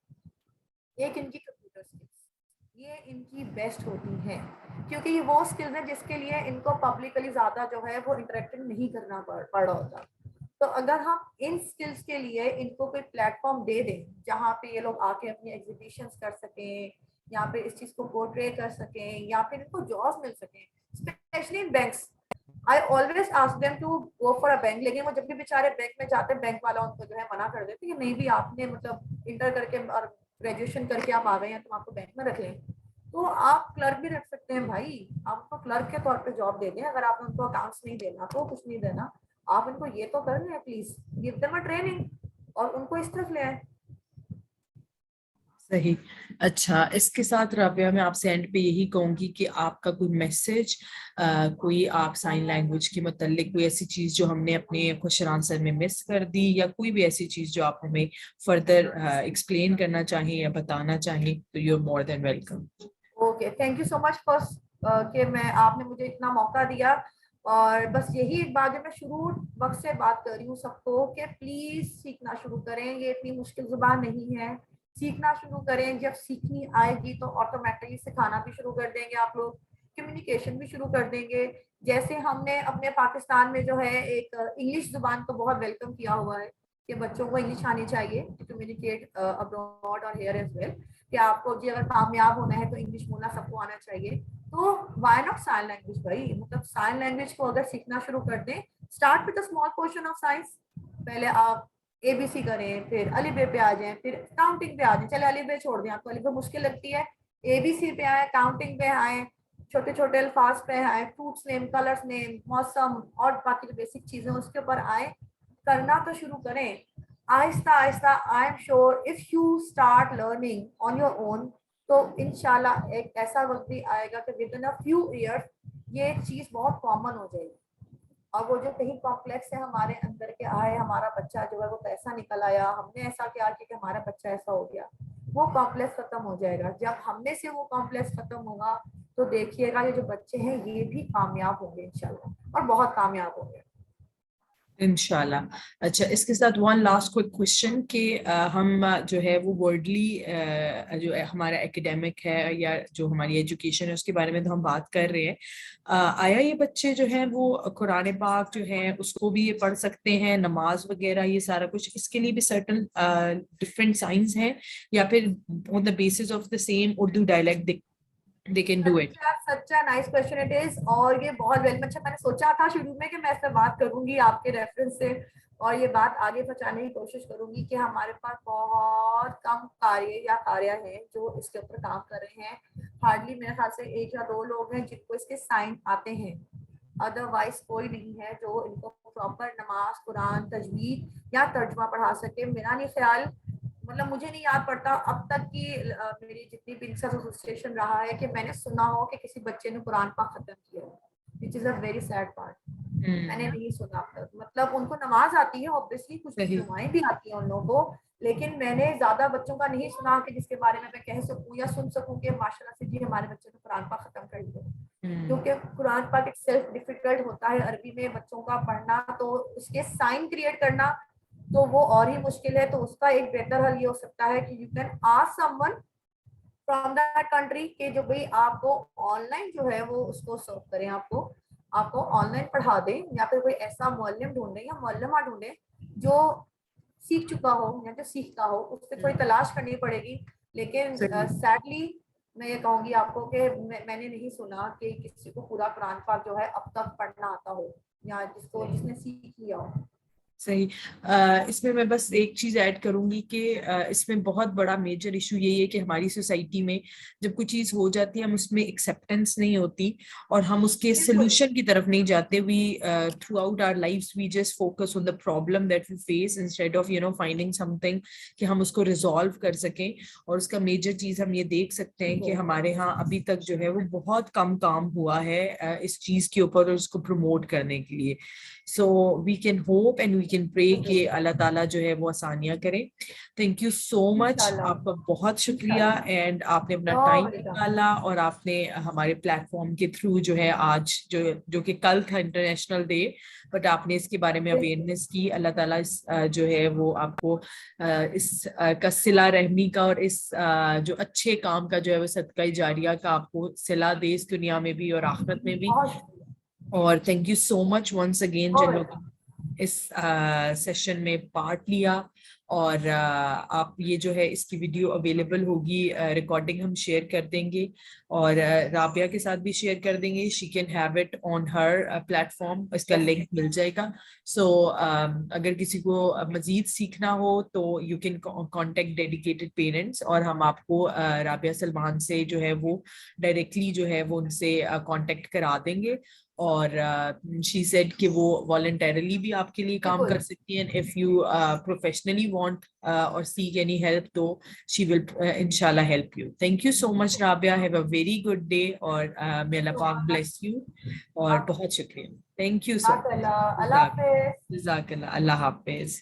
एक इनकी कंप्यूटर स्किल्स, ये इनकी बेस्ट होती हैं क्योंकि ये वो स्किल्स हैं जिसके लिए इनको पब्लिकली ज्यादा जो है वो इंटरेक्टिव नहीं करना पड़ रहा होता। तो अगर हम इन स्किल्स के लिए इनको कोई प्लेटफॉर्म दे दें जहाँ पे ये लोग आके अपनी एग्जीबिशंस कर सकें, यहाँ पे इस चीज को पोर्ट्रे कर सकें या फिर इनको जॉब मिल सकें, specially in banks. I always ask them to go for a bank, लेकिन वो जब भी बेचारे बैंक में जाते हैं बैंक वाला उनको जो है मना कर देते कि नहीं भी आपने मतलब इंटर करके और ग्रेजुएशन करके आप आ गए हैं तो आपको बैंक में रख लें। तो आप क्लर्क भी रख सकते हैं भाई, आप उनको क्लर्क के तौर पे जॉब दे दें। अगर आपने उनको अकाउंट्स नहीं देना तो कुछ नहीं देना, आप इनको ये तो कर लें, at least give them a training और उनको इस तरफ ले आए। सही। अच्छा, इसके साथ राबिया मैं आपसे एंड पे यही कहूंगी कि आपका कोई मैसेज, कोई आप साइन लैंग्वेज के मतलब कोई ऐसी चीज जो हमने अपने क्वेश्चन आंसर में मिस कर दी या कोई भी ऐसी चीज जो आप हमें फर्दर एक्सप्लेन करना चाहें या बताना चाहें तो you are more than welcome. Okay, thank you so much first कि मैं आपने मुझे इतना मौका दिया। और बस यही एक बात है, मैं शुरू वक्त से बात कर रही हूँ सबको कि प्लीज सीखना शुरू करें, ये इतनी मुश्किल जुबान नहीं है, सीखना शुरू करें। जब सीखनी आएगी तो ऑटोमेटिकली सिखाना भी शुरू कर देंगे आप लोग, कम्युनिकेशन भी शुरू कर देंगे। जैसे हमने अपने पाकिस्तान में जो है एक इंग्लिश जुबान को बहुत वेलकम किया हुआ है कि बच्चों को इंग्लिश आनी चाहिए टू कम्युनिकेट अब्रॉड और हियर एज वेल, कि आपको जी अगर कामयाब होना है तो इंग्लिश बोलना सबको आना चाहिए। तो व्हाई नॉट साइन लैंग्वेज भाई, मतलब साइन लैंग्वेज को अगर सीखना शुरू कर दें, start with a small portion of science. पहले आप एबीसी करें, फिर अली बे पे आ जाएं, फिर काउंटिंग पे आ जाएं। चले अली बे छोड़ दें, आपको अली बे मुश्किल लगती है, एबीसी पे आए, काउंटिंग पे आए, छोटे छोटे अल्फाज पे आए, फ्रूट्स नेम, कलर्स नेम, मौसम और बाकी जो बेसिक चीजें उसके ऊपर आए, करना तो शुरू करें Aahista Aahista. I am sure if you start learning on your own तो इंशाल्लाह एक ऐसा वक्त भी आएगा कि with in a few years ये चीज बहुत कॉमन हो जाएगी। और वो जो कहीं कॉम्प्लेक्स है हमारे अंदर के आए, हमारा बच्चा जो है वो पैसा निकल आया, हमने ऐसा किया कि हमारा बच्चा ऐसा हो गया, वो कॉम्प्लेक्स खत्म हो जाएगा। जब हमने से वो कॉम्प्लेक्स खत्म होगा तो देखिएगा ये जो बच्चे हैं ये भी कामयाब होंगे इंशाल्लाह, और बहुत कामयाब होंगे इंशाल्लाह। अच्छा, इसके साथ वन लास्ट क्विक क्वेश्चन कि हम जो है वो वर्ल्डली जो हमारा एकेडमिक है या जो हमारी एजुकेशन है उसके बारे में तो हम बात कर रहे हैं, आया ये बच्चे जो हैं वो कुरान पाक जो है उसको भी ये पढ़ सकते हैं, नमाज वगैरह ये सारा कुछ, इसके लिए भी सर्टन डिफरेंट साइंस हैं या फिर on the basis of the same Urdu dialect they can do it? सच्चा नाइस क्वेश्चन इट इज। और ये बहुत वेल, अच्छा मैंने सोचा था शुरू में कि मैं इस पर बात करूंगी आपके रेफरेंस से और ये बात आगे पहुंचाने की कोशिश करूंगी कि हमारे पास बहुत कम कार्य या कार्य हैं जो इसके ऊपर काम कर रहे हैं। हार्डली मेरे ख्याल से 1 या 2 लोग हैं जिनको इसके साइन आते हैं, अदरवाइज कोई नहीं है जो इनको प्रॉपर नमाज, कुरान, तजवीद या तर्जुमा पढ़ा सके। मेरा नहीं ख्याल, मतलब मुझे नहीं याद पड़ता अब तक की मेरी जितनी भी एसोसिएशन रहा है कि मैंने सुना हो कि किसी बच्चे ने कुरान पाक खत्म किया है, which is a very sad part. मैंने नहीं सुना अब तक। मतलब उनको नमाज आती है ऑब्वियसली, कुछ सही। दुआएं भी आती हैं उन लोगों को, लेकिन मैंने ज्यादा बच्चों का नहीं सुना कि जिसके बारे में मैं कह सकूं या सुन सकूं कि माशाल्लाह से जी हमारे बच्चे ने कुरान पाक खत्म कर दिया। क्योंकि कुरान पाक एक सेल्फ डिफिकल्ट होता है अरबी में बच्चों का पढ़ना, तो उसके साइन क्रिएट करना तो वो और ही मुश्किल है। तो उसका एक बेहतर हल ये हो सकता है कि you can ask someone from that country कि जो भाई आपको ऑनलाइन जो है वो उसको सर्व करें, आपको आपको ऑनलाइन पढ़ा दें, या फिर कोई ऐसा मुअल्लिम ढूंढे या मुअल्लिमा ढूंढे जो सीख चुका हो या जो सीखता हो, उससे थोड़ी तलाश करनी पड़ेगी। लेकिन सैडली मैं ये कहूंगी आपको कि मैंने नहीं सुना कि किसी को पूरा कुरान पाक जो है अब तक पढ़ना आता हो या जिसने सीख लिया हो। सही। इसमें मैं बस एक चीज ऐड करूंगी कि इसमें बहुत बड़ा मेजर इशू यही है कि हमारी सोसाइटी में जब कोई चीज हो जाती है हम उसमें एक्सेप्टेंस नहीं होती और हम उसके सोल्यूशन की तरफ नहीं जाते। We throughout our lives we just focus on the problem that we face instead of finding something कि हम उसको रिजॉल्व कर सकें। और उसका मेजर चीज हम ये देख सकते हैं कि हमारे यहाँ अभी तक जो है वो बहुत कम काम हुआ है इस चीज के ऊपर और उसको प्रमोट करने के लिए। So we can hope and we can pray कि अल्लाह ताला जो है वो आसानियां करे। थैंक यू सो मच, आपका बहुत शुक्रिया एंड आपने अपना टाइम निकाला और आपने हमारे प्लेटफॉर्म के थ्रू जो है आज जो कि कल था इंटरनेशनल डे, बट आपने इसके बारे में अवेयरनेस की। अल्लाह ताला इस जो है वो आपको इस का सिला रहमी का और इस जो अच्छे काम का जो है वो सदका जारिया का आपको सिला दे इस दुनिया में भी और आखिरत में भी। और thank you so much once again जिन लोगों ने इस सेशन में पार्ट लिया। और आप ये जो है इसकी वीडियो अवेलेबल होगी, रिकॉर्डिंग हम शेयर कर देंगे और राबिया के साथ भी शेयर कर देंगे। She can have it on her platform, इसका लिंक मिल जाएगा। सो अगर किसी को मजीद सीखना हो तो you can contact dedicated parents और हम आपको राबिया सलमान से जो है वो डायरेक्टली जो है वो उनसे कांटेक्ट करा देंगे। और शी सेड कि वो वॉलंटरली भी आपके लिए काम कर सकती है। इफ यू प्रोफेशनली वांट और सीक एनी हेल्प तो शी विल इंशाल्लाह help you. Thank you so much Rabia, have a very good day और मे अल्लाह पाक ब्लेस यू और बहुत शुक्रिया। Thank you so much. Allah हाफिज। जज़ाकल्लाह, अल्लाह हाफिज।